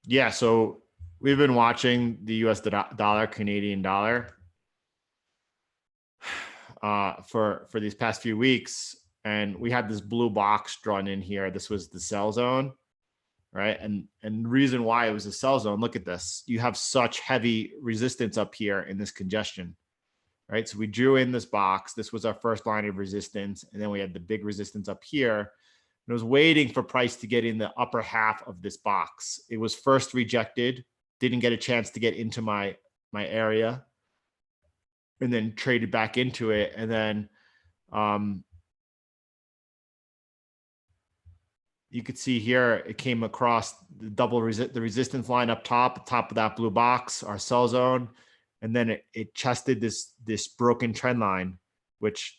Yeah, so we've been watching the US dollar, Canadian dollar, for these past few weeks, and we had this blue box drawn in here. This was the sell zone, right? And the reason why it was a sell zone, look at this. You have such heavy resistance up here in this congestion, right? So we drew in this box. This was our first line of resistance, and then we had the big resistance up here. And I was waiting for price to get in the upper half of this box. It was first rejected, didn't get a chance to get into my area, and then traded back into it. And then you could see here, it came across the the resistance line up top of that blue box, our sell zone. And then it chested this broken trend line, which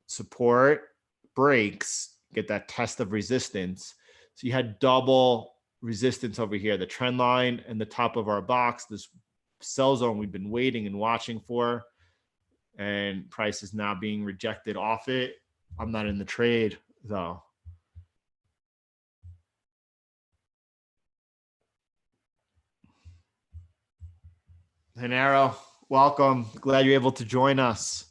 support breaks, get that test of resistance. So you had double resistance over here, the trend line and the top of our box, this sell zone we've been waiting and watching for, and price is now being rejected off it. I'm not in the trade though. Hanero, welcome. Glad you're able to join us.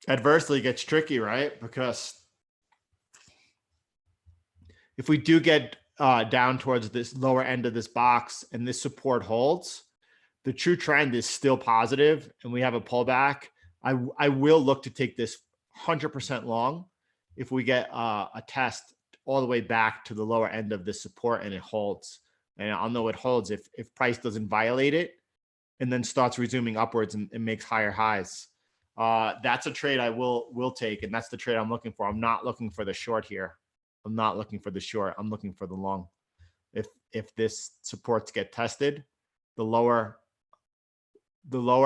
Adversely gets tricky, right? Because if we do get down towards this lower end of this box and this support holds, the true trend is still positive and we have a pullback. I will look to take this 100% long if we get a test all the way back to the lower end of the support and it holds. And I'll know it holds if price doesn't violate it and then starts resuming upwards and makes higher highs. That's a trade I will take, and that's the trade I'm looking for. I'm not looking for the short here. I'm not looking for the short. I'm looking for the long. If this supports get tested, the lower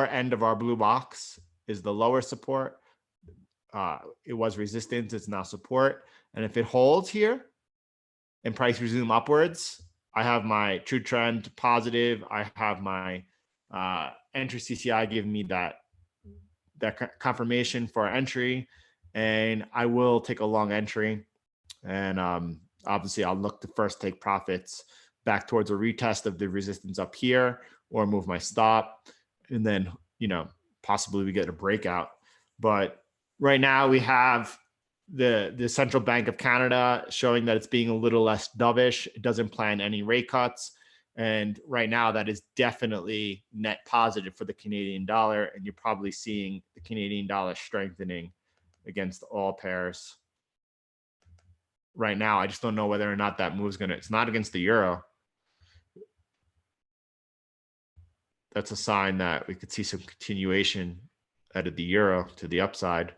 end of our blue box is the lower support. It was resistance, it's now support. And if it holds here and price resume upwards, I have my true trend positive. I have my entry CCI giving me that confirmation for entry, and I will take a long entry. And obviously I'll look to first take profits back towards a retest of the resistance up here, or move my stop, and then possibly we get a breakout. But right now we have the Central Bank of Canada showing that it's being a little less dovish. It doesn't plan any rate cuts. And right now that is definitely net positive for the Canadian dollar. And you're probably seeing the Canadian dollar strengthening against all pairs right now. I just don't know whether or not that move's it's not against the euro. That's a sign that we could see some continuation out of the euro to the upside.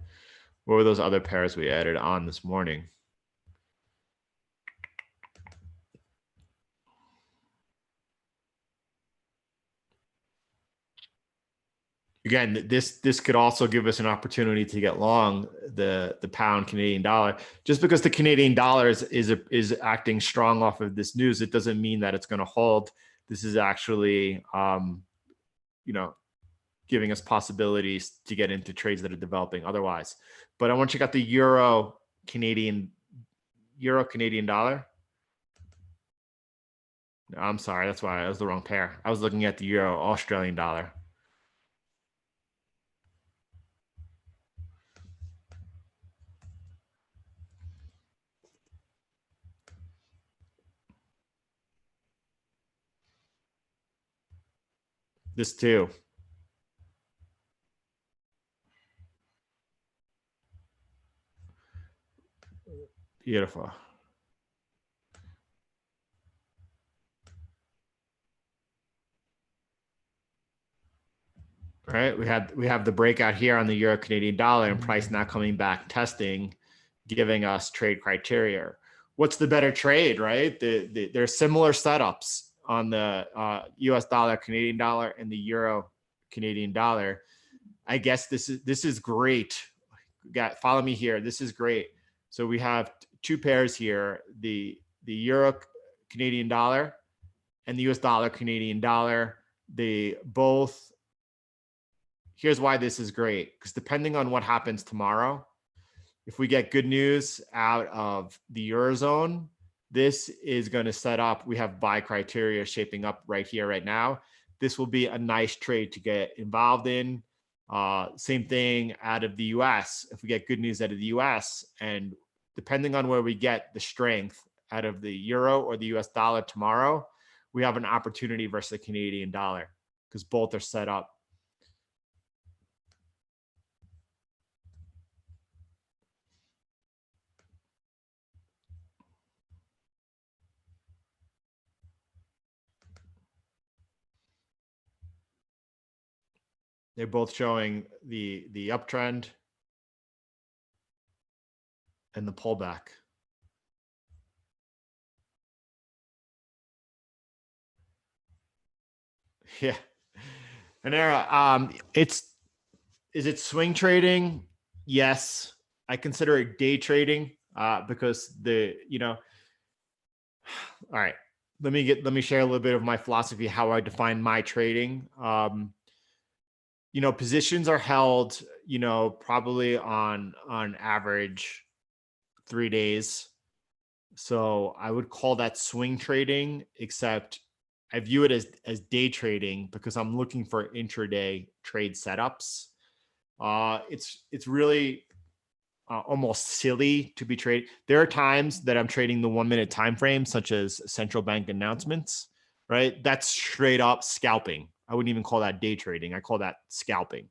What were those other pairs we added on this morning? Again, this could also give us an opportunity to get long the pound Canadian dollar. Just because the Canadian dollar is acting strong off of this news, it doesn't mean that it's going to hold. This is actually giving us possibilities to get into trades that are developing otherwise. But I want to check out the euro Canadian dollar. I'm sorry. That's why I was the wrong pair. I was looking at the euro Australian dollar. This too. Beautiful. Right. We have the breakout here on the euro Canadian dollar and price now coming back testing, giving us trade criteria. What's the better trade, right? There's similar setups on the US dollar, Canadian dollar, and the euro Canadian dollar. I guess this is great. Follow me here. This is great. So we have two pairs here: the euro Canadian dollar and the US dollar Canadian dollar. They both. Here's why this is great, because depending on what happens tomorrow, if we get good news out of the Eurozone, this is going to set up. We have buy criteria shaping up right here, right now. This will be a nice trade to get involved in. Same thing out of the US. If we get good news out of the US, and depending on where we get the strength out of the euro or the US dollar tomorrow, we have an opportunity versus the Canadian dollar, because both are set up. They're both showing the uptrend and the pullback. Yeah. And is it swing trading? Yes. I consider it day trading because all right. Let me share a little bit of my philosophy, how I define my trading. Positions are held, probably on average 3 days. So I would call that swing trading, except I view it as day trading because I'm looking for intraday trade setups. It's really almost silly to be trading. There are times that I'm trading the 1 minute time frame, such as central bank announcements. Right, that's straight up scalping. I wouldn't even call that day trading. I call that scalping.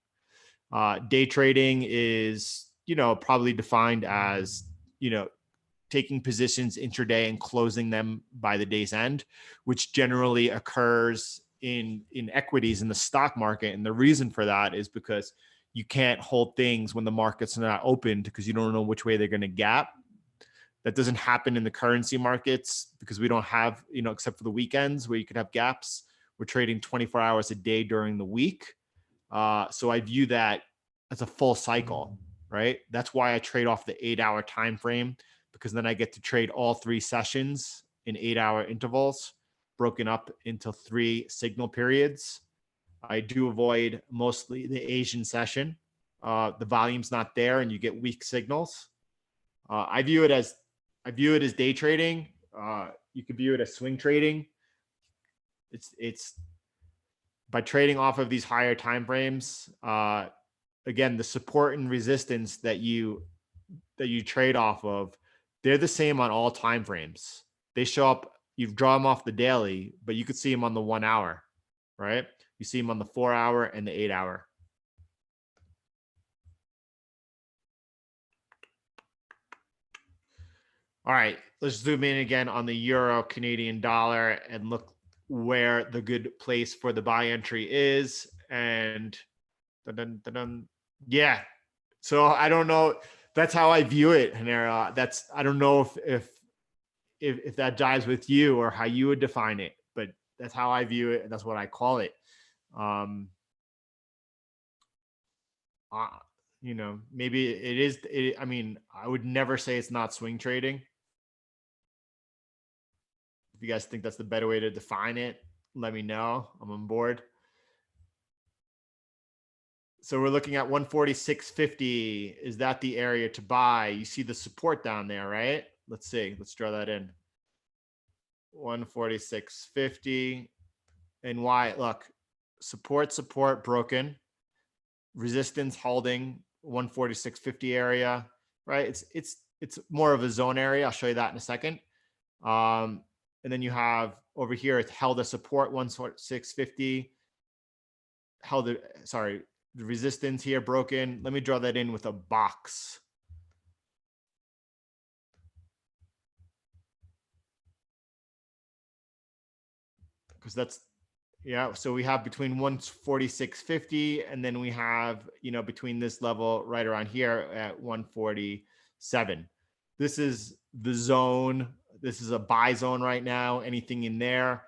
Day trading is probably defined as taking positions intraday and closing them by the day's end, which generally occurs in equities in the stock market. And the reason for that is because you can't hold things when the market's not opened, because you don't know which way they're going to gap. That doesn't happen in the currency markets because we don't have, except for the weekends where you could have gaps. We're trading 24 hours a day during the week. So I view that as a full cycle, right? That's why I trade off the 8-hour time frame, because then I get to trade all 3 sessions in 8-hour intervals, broken up into 3 signal periods. I do avoid mostly the Asian session. The volume's not there and you get weak signals. I view it as day trading. You could view it as swing trading. It's by trading off of these higher time frames. Again, the support and resistance that you trade off of, they're the same on all time frames. They show up. You draw them off the daily, but you could see them on the 1 hour, right? You see them on the 4 hour and the 8 hour. All right, let's zoom in again on the euro Canadian dollar and look where the good place for the buy entry is. And yeah, so I don't know. That's how I view it, Hanera. I don't know if that jives with you or how you would define it, but that's how I view it, and that's what I call it. Maybe it is. I mean, I would never say it's not swing trading. If you guys think that's the better way to define it, let me know. I'm on board. So we're looking at 146.50. Is that the area to buy? You see the support down there, right? Let's see. Let's draw that in. 146.50. And why? Look, support broken, resistance holding 146.50 area, right? It's more of a zone area. I'll show you that in a second. And then you have over here, it's held a support 146.50, held it, sorry, the resistance here broken. Let me draw that in with a box. Because that's, yeah, so we have between 146.50 and then we have, between this level right around here at 147. This is the zone. This is a buy zone right now. Anything in there.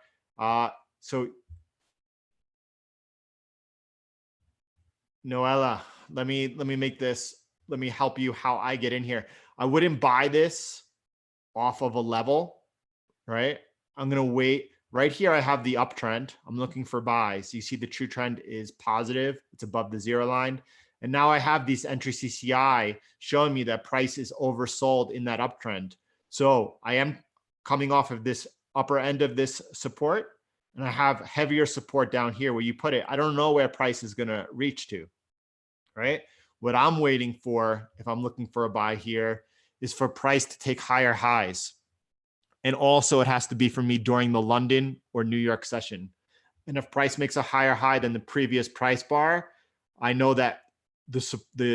So Noella, let me make this, let me help you how I get in here. I wouldn't buy this off of a level, right? I'm going to wait. Right here, I have the uptrend. I'm looking for buys. You see the true trend is positive. It's above the zero line. And now I have these entry CCI showing me that price is oversold in that uptrend. So I am coming off of this upper end of this support, and I have heavier support down here where you put it. I don't know where price is going to reach to, right? What I'm waiting for, if I'm looking for a buy here, is for price to take higher highs. And also it has to be for me during the London or New York session. And if price makes a higher high than the previous price bar, I know that the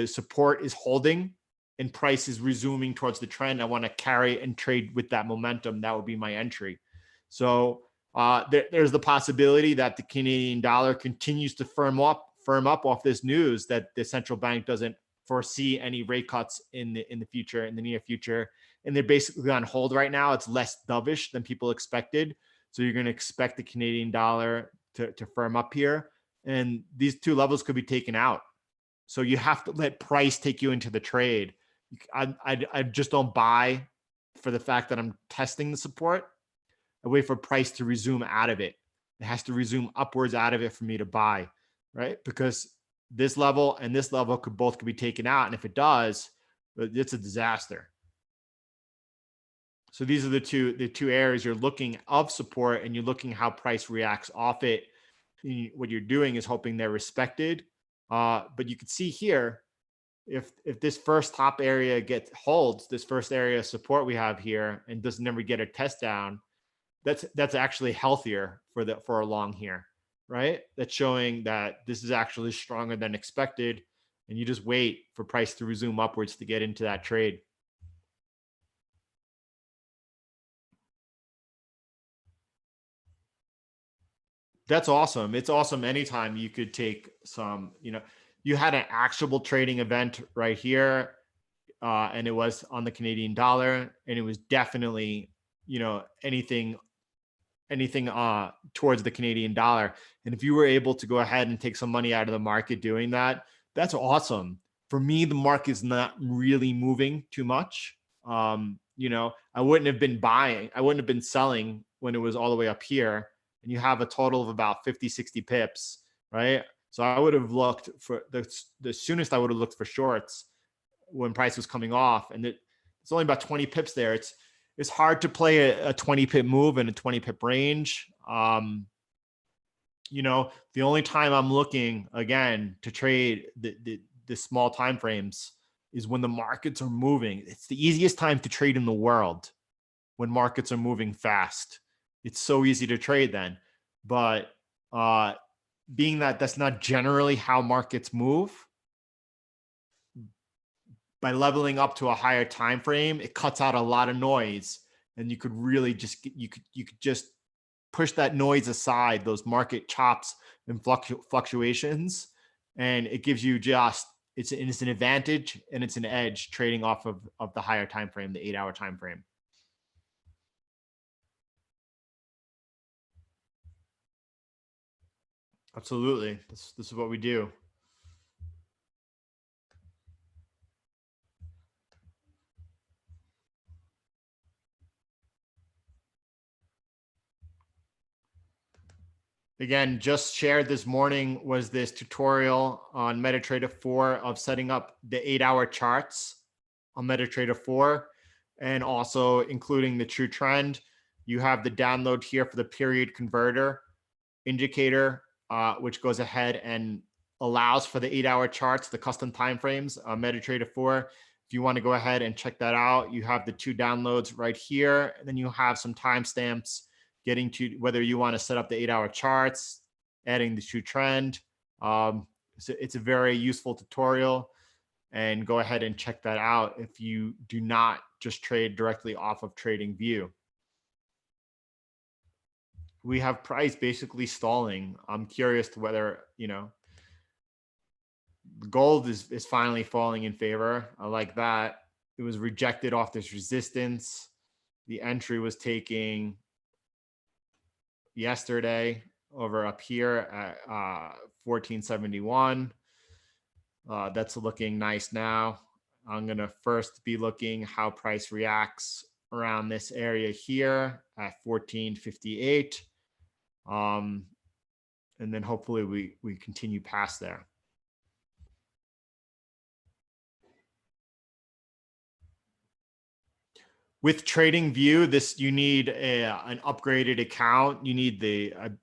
support is holding and price is resuming towards the trend. I want to carry and trade with that momentum. That would be my entry. So there's the possibility that the Canadian dollar continues to firm up off this news that the central bank doesn't foresee any rate cuts in the future, in the near future. And they're basically on hold right now. It's less dovish than people expected. So you're going to expect the Canadian dollar to firm up here. And these two levels could be taken out. So you have to let price take you into the trade. I just don't buy for the fact that I'm testing the support. I wait for price to resume out of it. It has to resume upwards out of it for me to buy, right? Because this level and this level could be taken out. And if it does, it's a disaster. So these are the two areas you're looking of support, and you're looking how price reacts off it. What you're doing is hoping they're respected. But you can see here, if this first top area holds, this first area of support we have here, and doesn't never get a test down, that's actually healthier for a long here, right? That's showing that this is actually stronger than expected, and you just wait for price to resume upwards to get into that trade. That's awesome. It's awesome anytime you could take some, you had an actionable trading event right here, and it was on the Canadian dollar, and it was definitely, anything towards the Canadian dollar. And if you were able to go ahead and take some money out of the market doing that, that's awesome. For me, the market's not really moving too much. I wouldn't have been buying. I wouldn't have been selling when it was all the way up here. And you have a total of about 50, 60 pips, right? So I would have looked for the soonest I would have looked for shorts when price was coming off. And it's only about 20 pips there. It's hard to play a 20 pip move in a 20 pip range. The only time I'm looking again to trade the small time frames is when the markets are moving. It's the easiest time to trade in the world, when markets are moving fast. It's so easy to trade then. But being that that's not generally how markets move, by leveling up to a higher time frame, it cuts out a lot of noise, and you could really just you could just push that noise aside, those market chops and fluctuations, and it gives you it's an advantage and it's an edge trading off of the higher time frame, the 8-hour time frame. Absolutely. This is what we do. Again, just shared this morning was this tutorial on MetaTrader 4 of setting up the 8-hour charts on MetaTrader 4, and also including the true trend. You have the download here for the period converter indicator, which goes ahead and allows for the 8-hour charts, the custom timeframes, MetaTrader 4. If you want to go ahead and check that out, you have the 2 downloads right here, and then you have some timestamps getting to whether you want to set up the 8-hour charts, adding the 2 trend. So it's a very useful tutorial, and go ahead and check that out if you do not just trade directly off of TradingView. We have price basically stalling. I'm curious to whether, gold is finally falling in favor. I like that. It was rejected off this resistance. The entry was taking yesterday over up here at 1471. That's looking nice now. I'm going to first be looking how price reacts around this area here at 1458. And then hopefully we continue past there. With TradingView, you need an upgraded account. You need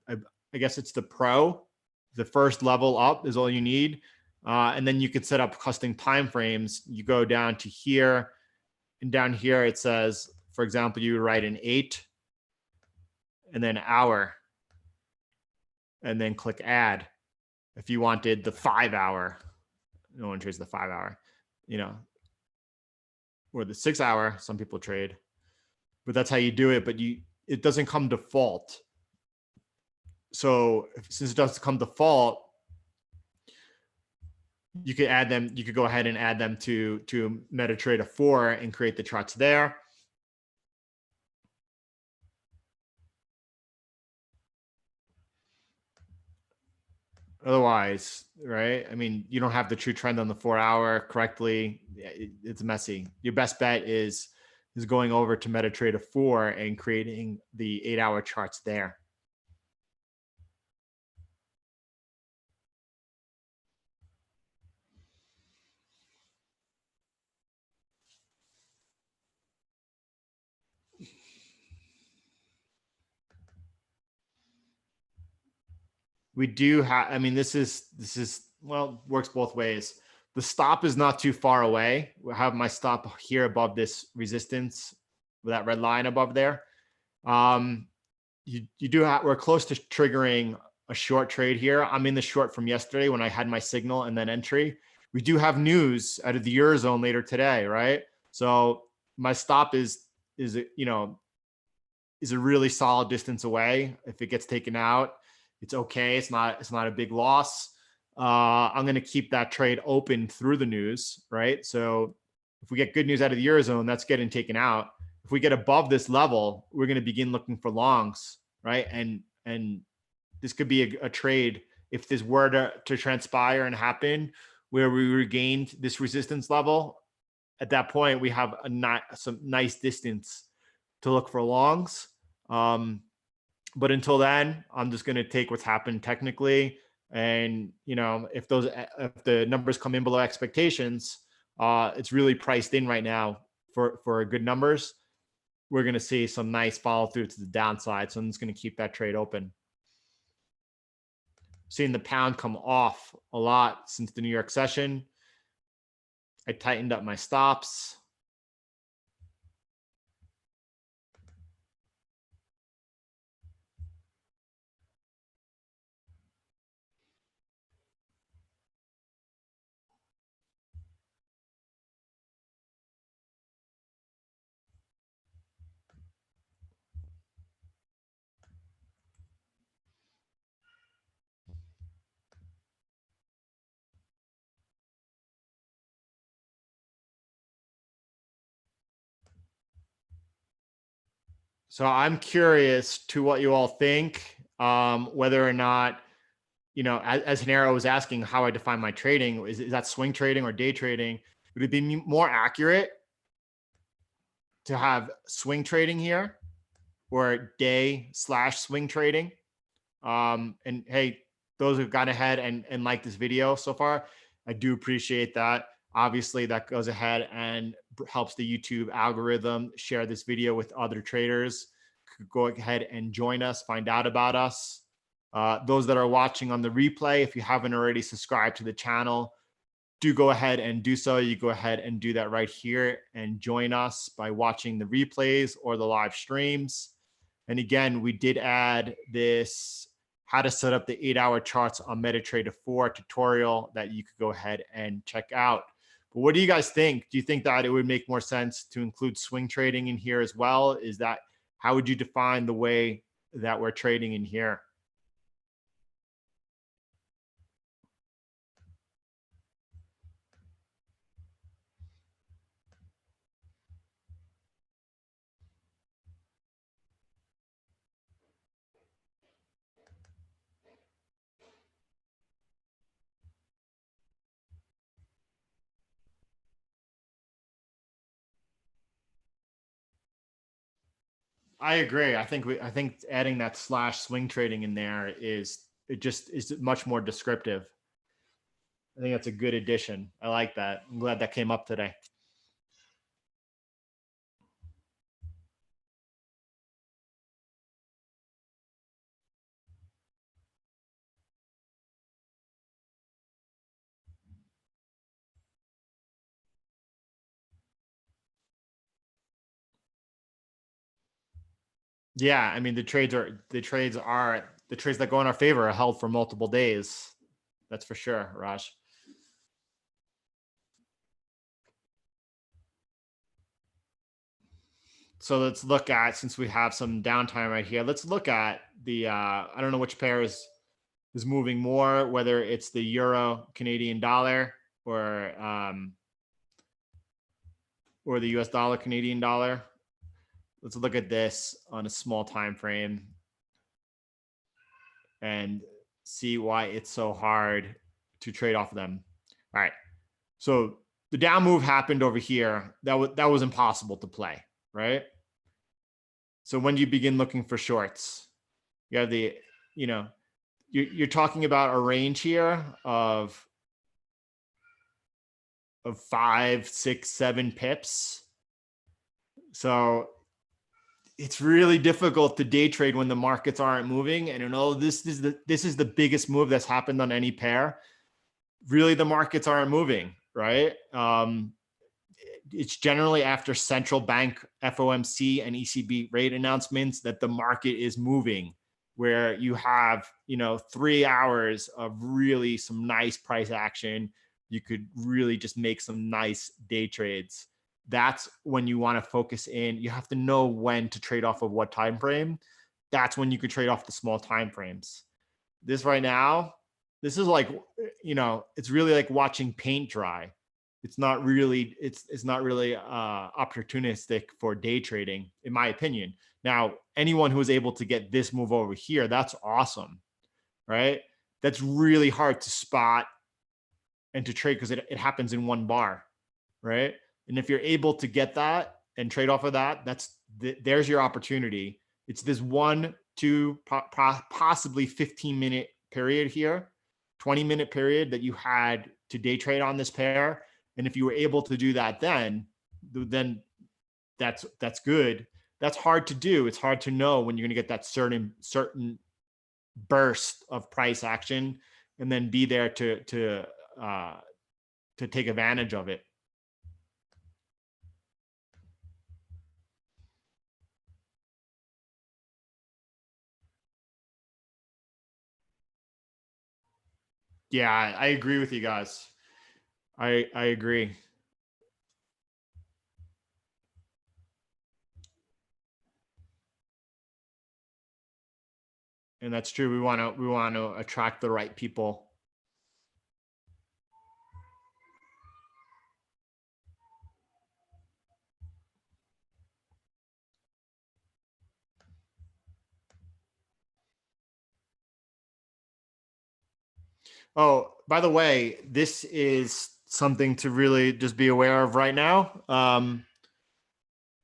I guess it's the Pro. The first level up is all you need. And then you could set up custom timeframes. You go down to here, and down here it says, for example, you write an 8 and then hour, and then click add. If you wanted the 5-hour, no one trades the 5-hour, or the 6-hour, some people trade, but that's how you do it. But it doesn't come default. So since it doesn't come default, you could add them. You could go ahead and add them to MetaTrader 4 and create the charts there. Otherwise, right? I mean, you don't have the true trend on the 4-hour correctly. It's messy. Your best bet is going over to MetaTrader 4 and creating the 8-hour charts there. We do have, I mean, this is, well, works both ways. The stop is not too far away. We have my stop here above this resistance with that red line above there. You do have, we're close to triggering a short trade here. I'm in the short from yesterday when I had my signal and then entry. We do have news out of the Eurozone later today, right? So my stop is a really solid distance away. If it gets taken out, it's okay. It's not a big loss. I'm going to keep that trade open through the news, right? So if we get good news out of the Eurozone, that's getting taken out. If we get above this level, we're going to begin looking for longs, right? And this could be a trade if this were to transpire and happen where we regained this resistance level. At that point, we have some nice distance to look for longs. But until then, I'm just going to take what's happened technically. And, if the numbers come in below expectations, it's really priced in right now for good numbers. We're going to see some nice follow through to the downside. So I'm just going to keep that trade open. Seeing the pound come off a lot since the New York session. I tightened up my stops. So I'm curious to what you all think, whether or not, as Hanero was asking how I define my trading, is that swing trading or day trading? Would it be more accurate to have swing trading here or day/swing trading? And hey, those who've gone ahead and liked this video so far, I do appreciate that. Obviously, that goes ahead and helps the YouTube algorithm share this video with other traders, could go ahead and join us, find out about us. Those that are watching on the replay, if you haven't already subscribed to the channel, do go ahead and do so. You go ahead and do that right here and join us by watching the replays or the live streams. And again, we did add this how to set up the 8-hour charts on MetaTrader 4 tutorial that you could go ahead and check out. But what do you guys think? Do you think that it would make more sense to include swing trading in here as well? How would you define the way that we're trading in here? I agree. I think adding that slash swing trading in there is much more descriptive. I think that's a good addition. I like that. I'm glad that came up today. Yeah, I mean the trades that go in our favor are held for multiple days. That's for sure, Raj. So let's look at, since we have some downtime right here, let's look at the I don't know which pair is moving more, whether it's the euro Canadian dollar or the US dollar Canadian dollar. Let's look at this on a small time frame and see why it's so hard to trade off of them. All right. So the down move happened over here. That was impossible to play, right? So when you begin looking for shorts, you have you're talking about a range here of 5, 6, 7 pips. So it's really difficult to day trade when the markets aren't moving. And this is the biggest move that's happened on any pair. Really, the markets aren't moving, right? It's generally after central bank FOMC and ECB rate announcements that the market is moving, where you have 3 hours of really some nice price action. You could really just make some nice day trades. That's when you want to focus in. You have to know when to trade off of what time frame. That's when you could trade off the small time frames. This right now, this is like, it's really like watching paint dry. It's not really opportunistic for day trading, in my opinion. Now, anyone who is able to get this move over here, that's awesome, right? That's really hard to spot and to trade because it happens in one bar, right? And if you're able to get that and trade off of that, there's your opportunity. It's this 1, 2, possibly 15-minute period here, 20-minute period that you had to day trade on this pair. And if you were able to do that, then that's good. That's hard to do. It's hard to know when you're going to get that certain burst of price action and then be there to take advantage of it. Yeah, I agree with you guys. I agree. And that's true. We want to attract the right people. Oh, by the way, this is something to really just be aware of right now.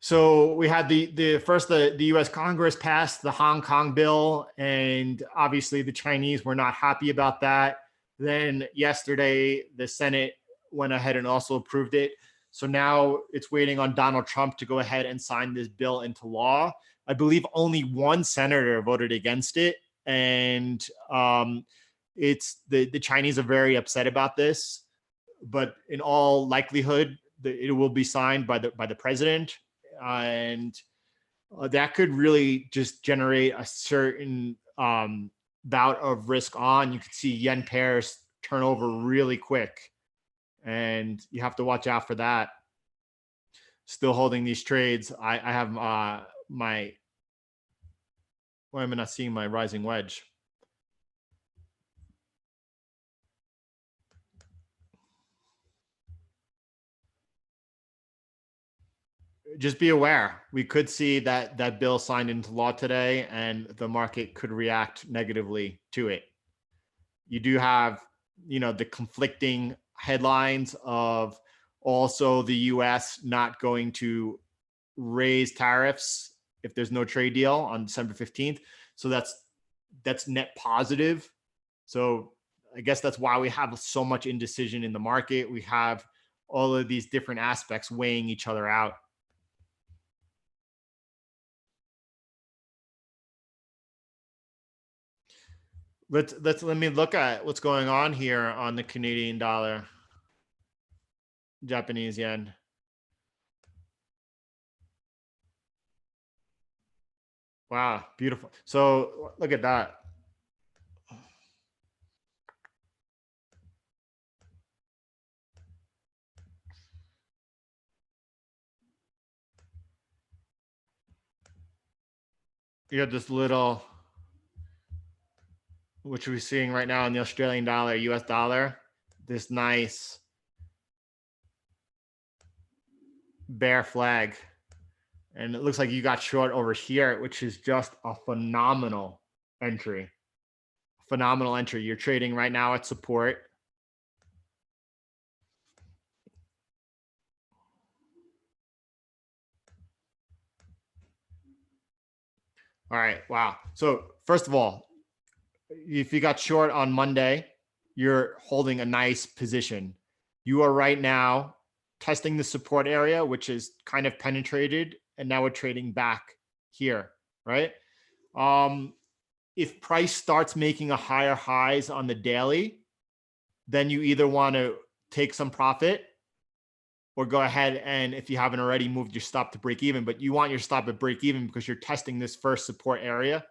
So we had the U.S. Congress passed the Hong Kong bill, and obviously the Chinese were not happy about that. Then yesterday, the Senate went ahead and also approved it. So now it's waiting on Donald Trump to go ahead and sign this bill into law. I believe only one senator voted against it, and it's the Chinese are very upset about this. But in all likelihood, it will be signed by the president, and that could really just generate a certain bout of risk on. You could see yen pairs turn over really quick, and you have to watch out for that. Still holding these trades. I have my, why am I not seeing my rising wedge? Just be aware. We could see that bill signed into law today, and the market could react negatively to it. You do have, the conflicting headlines of also the US not going to raise tariffs if there's no trade deal on December 15th. So that's net positive. So I guess that's why we have so much indecision in the market. We have all of these different aspects weighing each other out. Let me look at what's going on here on the Canadian dollar, Japanese yen. Wow, beautiful. So look at that. You have this little, which we're seeing right now in the Australian dollar, US dollar, this nice bear flag. And it looks like you got short over here, which is just a phenomenal entry. Phenomenal entry. You're trading right now at support. All right. Wow. So first of all, if you got short on Monday, you're holding a nice position. You are right now testing the support area, which is kind of penetrated, and now we're trading back here, right? If price starts making a higher highs on the daily, then you either want to take some profit or go ahead and, if you haven't already, moved your stop to break even. But you want your stop at break even because you're testing this first support area,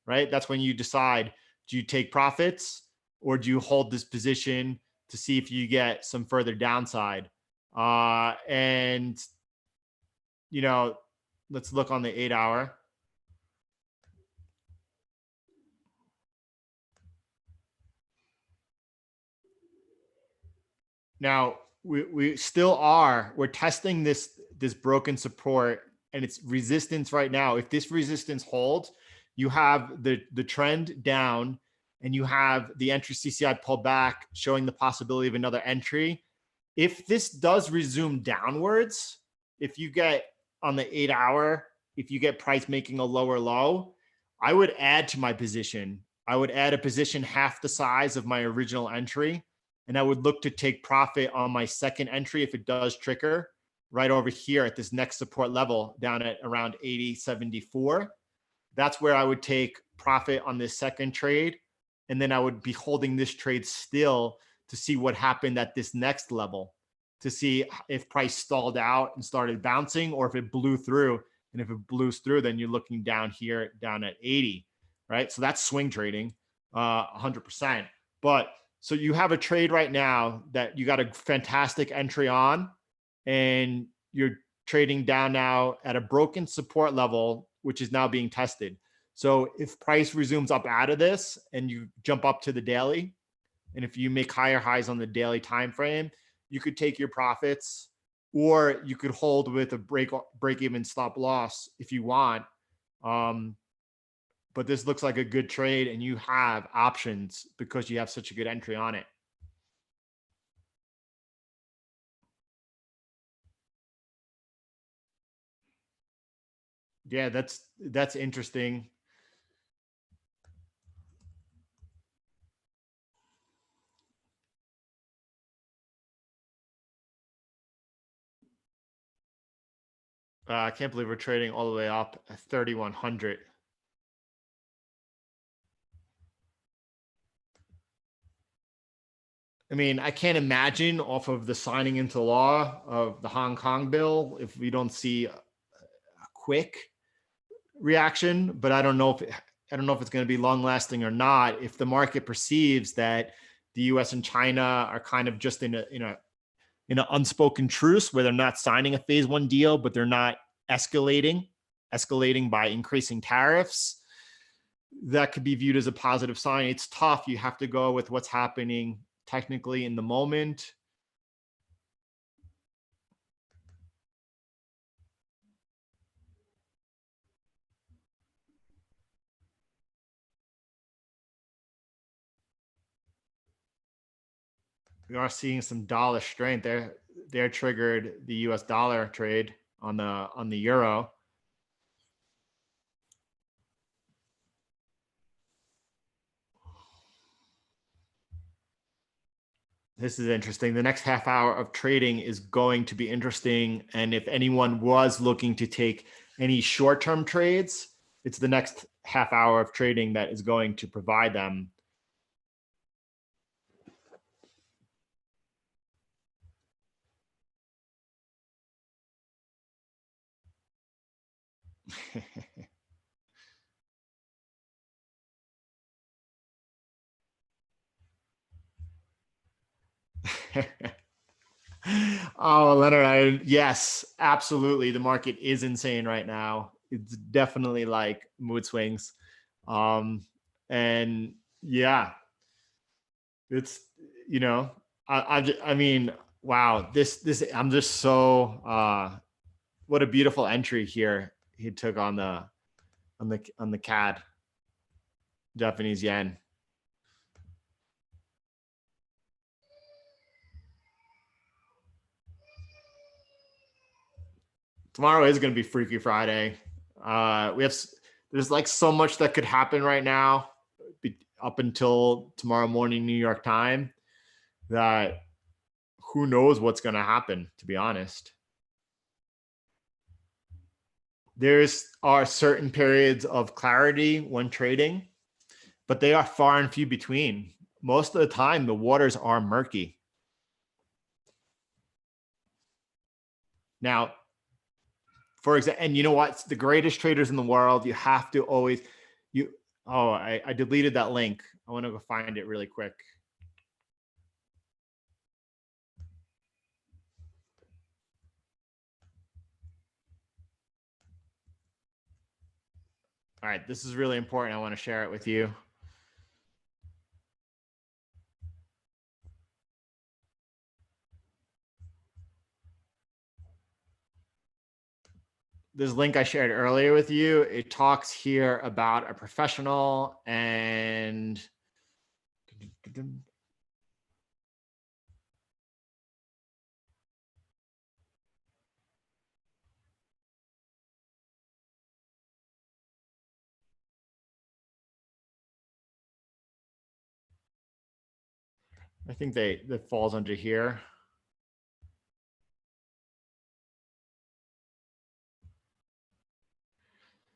right? That's when you decide, do you take profits or do you hold this position to see if you get some further downside? And let's look on the 8-hour. Now we still are, we're testing this broken support, and it's resistance right now. If this resistance holds, you have the trend down, and you have the entry CCI pull back, showing the possibility of another entry. If this does resume downwards, if you get on the 8-hour, if you get price making a lower low, I would add to my position. I would add a position half the size of my original entry, and I would look to take profit on my second entry if it does trigger right over here at this next support level down at around 80.74. That's where I would take profit on this second trade, and then I would be holding this trade still to see what happened at this next level, to see if price stalled out and started bouncing, or if it blew through. And if it blew through, then you're looking down here, down at 80, right? So that's swing trading, 100%. But so you have a trade right now that you got a fantastic entry on, and you're trading down now at a broken support level, which is now being tested. So if price resumes up out of this and you jump up to the daily, and if you make higher highs on the daily time frame, you could take your profits, or you could hold with a break even stop loss if you want. But this looks like a good trade, and you have options because you have such a good entry on it. Yeah, that's interesting. I can't believe we're trading all the way up at 3,100. I mean, I can't imagine off of the signing into law of the Hong Kong bill if we don't see a quick reaction, but I don't know if it's going to be long lasting or not. If the market perceives that the U.S. and China are kind of just in an unspoken truce where they're not signing a phase one deal, but they're not escalating by increasing tariffs, that could be viewed as a positive sign. It's tough. You have to go with what's happening technically in the moment. We are seeing some dollar strength there. They're triggered the US dollar trade on the euro. This is interesting. The next half hour of trading is going to be interesting. And if anyone was looking to take any short-term trades, it's the next half hour of trading that is going to provide them. Oh, Leonard, yes, absolutely. The market is insane right now. It's definitely like mood swings. And yeah, it's, I mean, wow, this, I'm just so, what a beautiful entry here he took on the CAD, Japanese yen. Tomorrow is going to be Freaky Friday. There's like so much that could happen right now up until tomorrow morning New York time, that who knows what's going to happen, to be honest. Are certain periods of clarity when trading, but they are far and few between. Most of the time, the waters are murky. Now, for example, and you know what? The greatest traders in the world, you have to always, I deleted that link. I want to go find it really quick. All right, this is really important. I want to share it with you. This link I shared earlier with you, it talks here about a professional and I think that falls under here.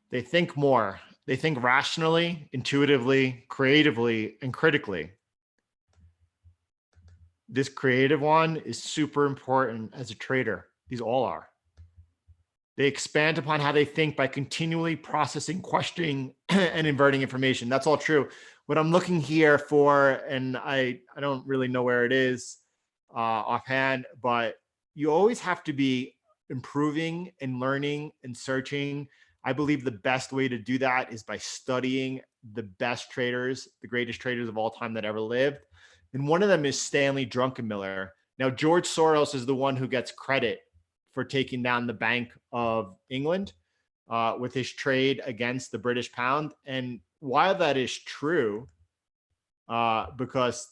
They think more. They think rationally, intuitively, creatively, and critically. This creative one is super important as a trader. These all are. They expand upon how they think by continually processing, questioning, and inverting information. That's all true. What I'm looking here for, and I don't really know where it is offhand, but you always have to be improving and learning and searching. I believe the best way to do that is by studying the best traders, the greatest traders of all time that ever lived. And one of them is Stanley Druckenmiller. Now, George Soros is the one who gets credit for taking down the Bank of England with his trade against the British pound. And while that is true, because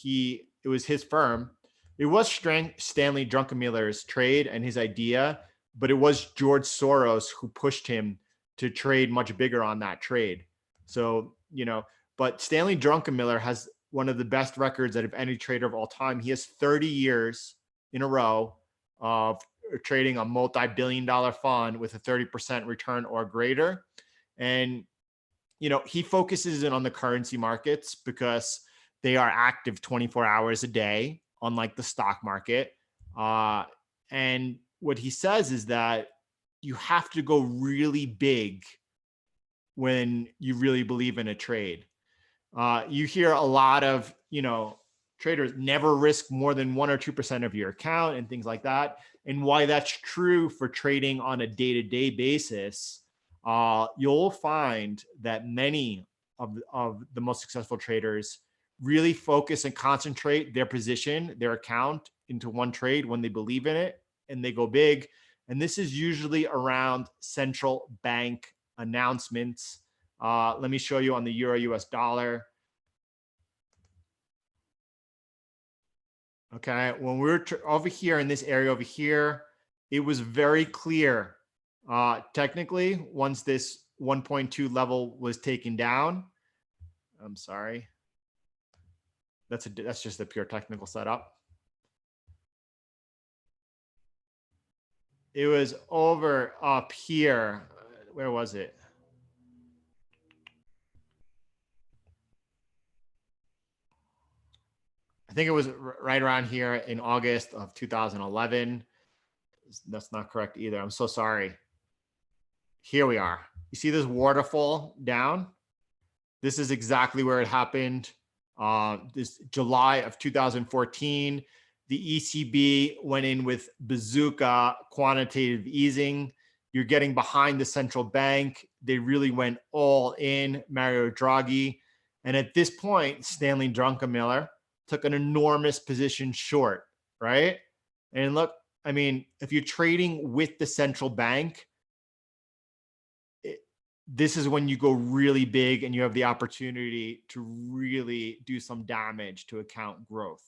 it was his firm, it was Stanley Druckenmiller's trade and his idea, but it was George Soros who pushed him to trade much bigger on that trade. So, but Stanley Druckenmiller has one of the best records out of any trader of all time. He has 30 years in a row of trading a multi-billion-dollar fund with a 30% return or greater. And, he focuses in on the currency markets because they are active 24 hours a day, unlike the stock market. And what he says is that you have to go really big when you really believe in a trade. You hear a lot of, traders never risk more than 1 or 2% of your account and things like that. And why that's true for trading on a day-to-day basis, you'll find that many of the most successful traders really focus and concentrate their position, their account into one trade when they believe in it and they go big. And this is usually around central bank announcements. Let me show you on the euro US dollar. Okay, when we were over here in this area over here, it was very clear. Technically, once this 1.2 level was taken down, I'm sorry. That's just a pure technical setup. It was over up here. Where was it? I think it was right around here in August of 2011. That's not correct either. I'm so sorry. Here we are. You see this waterfall down? This is exactly where it happened. This July of 2014, the ECB went in with bazooka quantitative easing. You're getting behind the central bank. They really went all in, Mario Draghi. And at this point, Stanley Druckenmiller took an enormous position short, right? And look, I mean, if you're trading with the central bank, this is when you go really big and you have the opportunity to really do some damage to account growth.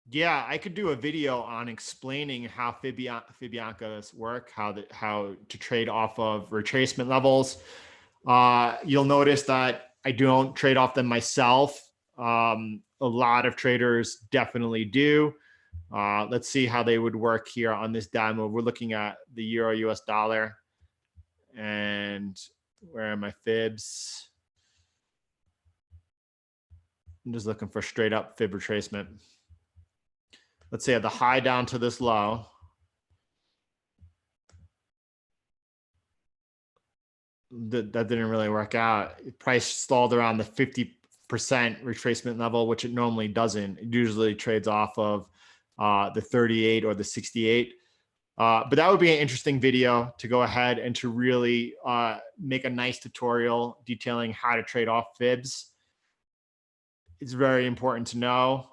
Yeah, I could do a video on explaining how Fibonacci's work, how to trade off of retracement levels. You'll notice that I don't trade off them myself. A lot of traders definitely do. Let's see how they would work here on this demo. We're looking at the euro US dollar. And where are my fibs? I'm just looking for straight up fib retracement. Let's say at the high down to this low. That didn't really work out. Price stalled around the 50% retracement level, which it normally doesn't. It usually trades off of the 38 or the 68. But that would be an interesting video to go ahead and to really make a nice tutorial detailing how to trade off fibs. It's very important to know.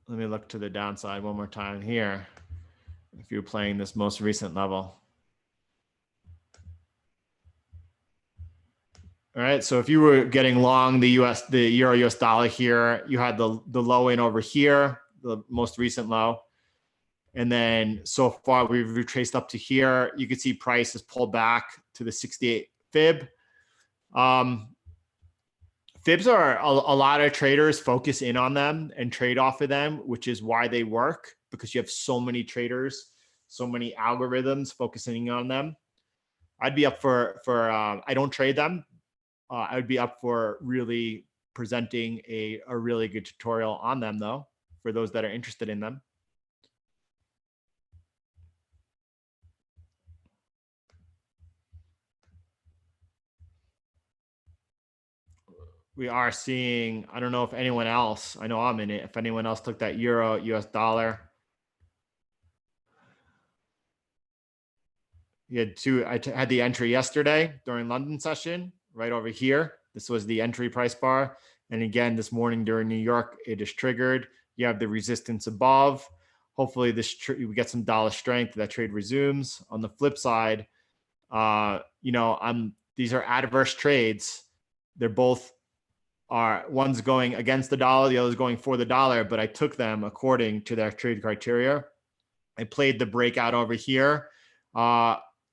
Let me look to the downside one more time here. If you're playing this most recent level. All right, so if you were getting long the euro US dollar here, you had the low in over here, the most recent low. And then so far we've retraced up to here. You can see price has pulled back to the 68 fib. Fibs are a lot of traders focus in on them and trade off of them, which is why they work, because you have so many traders, so many algorithms focusing on them. I'd be up for I don't trade them. I would be up for really presenting a really good tutorial on them, though, for those that are interested in them. We are seeing, I don't know if anyone else, I know I'm in it, if anyone else took that euro US dollar. I had the entry yesterday during London session, right over here. This was the entry price bar. And again, this morning during New York, it is triggered. You have the resistance above. Hopefully we get some dollar strength, that trade resumes. On the flip side, these are adverse trades. They're both are, one's going against the dollar, the other's going for the dollar, but I took them according to their trade criteria. I played the breakout over here.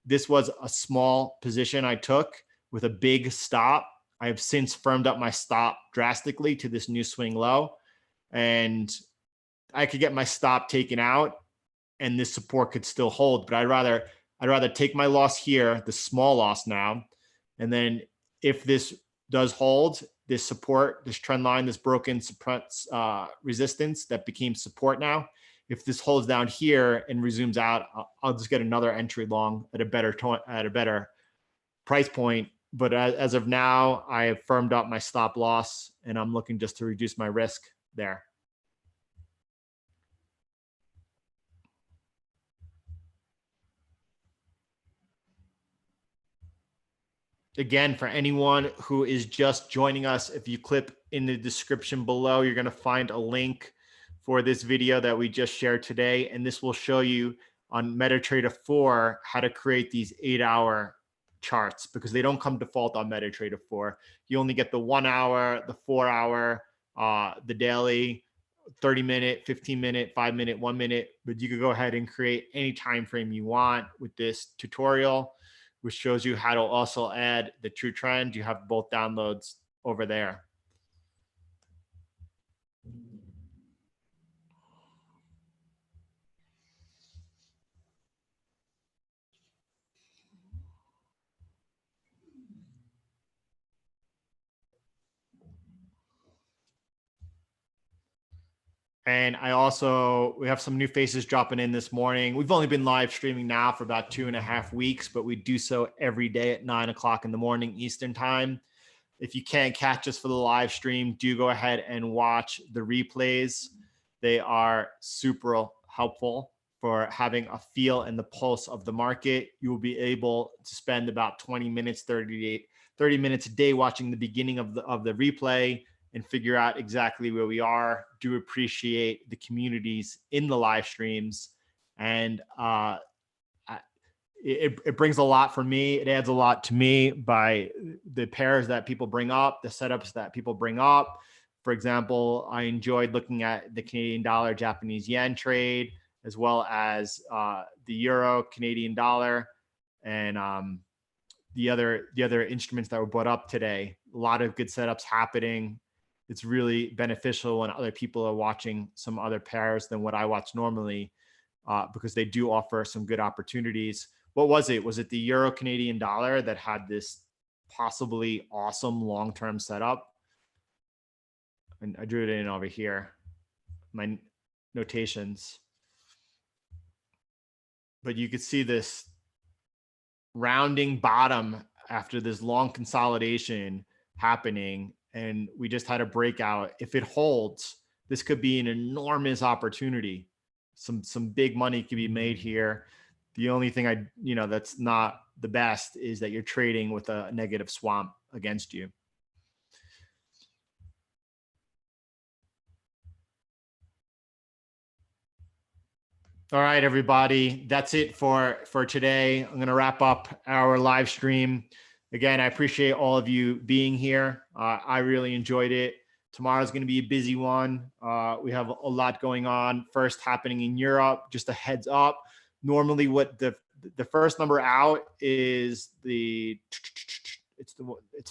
This was a small position I took with a big stop. I have since firmed up my stop drastically to this new swing low, and I could get my stop taken out and this support could still hold, but I'd rather take my loss here, the small loss now, and then if this does hold, this support, this trend line, this broken resistance that became support now, if this holds down here and resumes out, I'll just get another entry long at a better price point. But as of now, I have firmed up my stop loss and I'm looking just to reduce my risk there. Again, for anyone who is just joining us, if you click in the description below, you're going to find a link for this video that we just shared today. And this will show you on MetaTrader 4 how to create these 8-hour charts, because they don't come default on MetaTrader 4. You only get the 1 hour, the 4 hour, the daily, 30-minute, 15-minute, 5-minute, 1 minute, but you could go ahead and create any time frame you want with this tutorial, which shows you how to also add the true trend. You have both downloads over there. And we have some new faces dropping in this morning. We've only been live streaming now for about 2.5 weeks, but we do so every day at 9 o'clock in the morning Eastern time. If you can't catch us for the live stream, do go ahead and watch the replays. They are super helpful for having a feel and the pulse of the market. You will be able to spend about 20 minutes, 30 minutes a day watching the beginning of the replay and figure out exactly where we are. Do appreciate the communities in the live streams. And it brings a lot for me. It adds a lot to me by the pairs that people bring up, the setups that people bring up. For example, I enjoyed looking at the Canadian dollar, Japanese yen trade, as well as the euro, Canadian dollar, and the other instruments that were brought up today. A lot of good setups happening. It's really beneficial when other people are watching some other pairs than what I watch normally, because they do offer some good opportunities. What was it? Was it the euro Canadian dollar that had this possibly awesome long-term setup? And I drew it in over here, my notations. But you could see this rounding bottom after this long consolidation happening, and we just had a breakout. If it holds, this could be an enormous opportunity. Some big money could be made here. The only thing that's not the best is that you're trading with a negative swamp against you. All right, everybody, that's it for today. I'm going to wrap up our live stream. Again, I appreciate all of you being here. I really enjoyed it. Tomorrow's going to be a busy one. We have a lot going on. First happening in Europe, just a heads up. Normally what the first number out is it's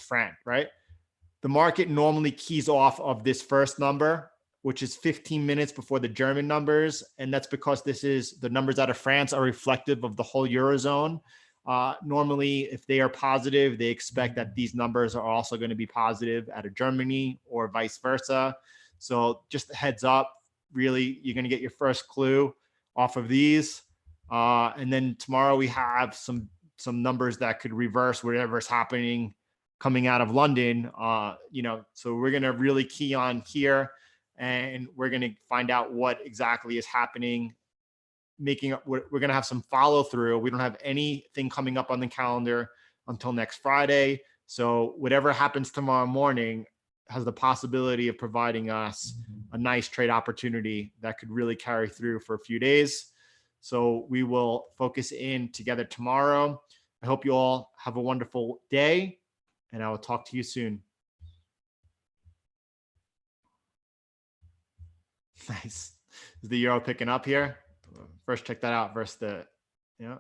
franc, right? The market normally keys off of this first number, which is 15 minutes before the German numbers. And that's because the numbers out of France are reflective of the whole Eurozone. Normally, if they are positive, they expect that these numbers are also going to be positive out of Germany or vice versa. So just a heads up, really, you're going to get your first clue off of these. And then tomorrow we have some numbers that could reverse whatever's happening coming out of London. So we're going to really key on here, and we're going to find out what exactly is happening. We're going to have some follow through. We don't have anything coming up on the calendar until next Friday. So whatever happens tomorrow morning has the possibility of providing us a nice trade opportunity that could really carry through for a few days. So we will focus in together tomorrow. I hope you all have a wonderful day, and I will talk to you soon. Nice. Is the euro picking up here? First, check that out versus the, yeah.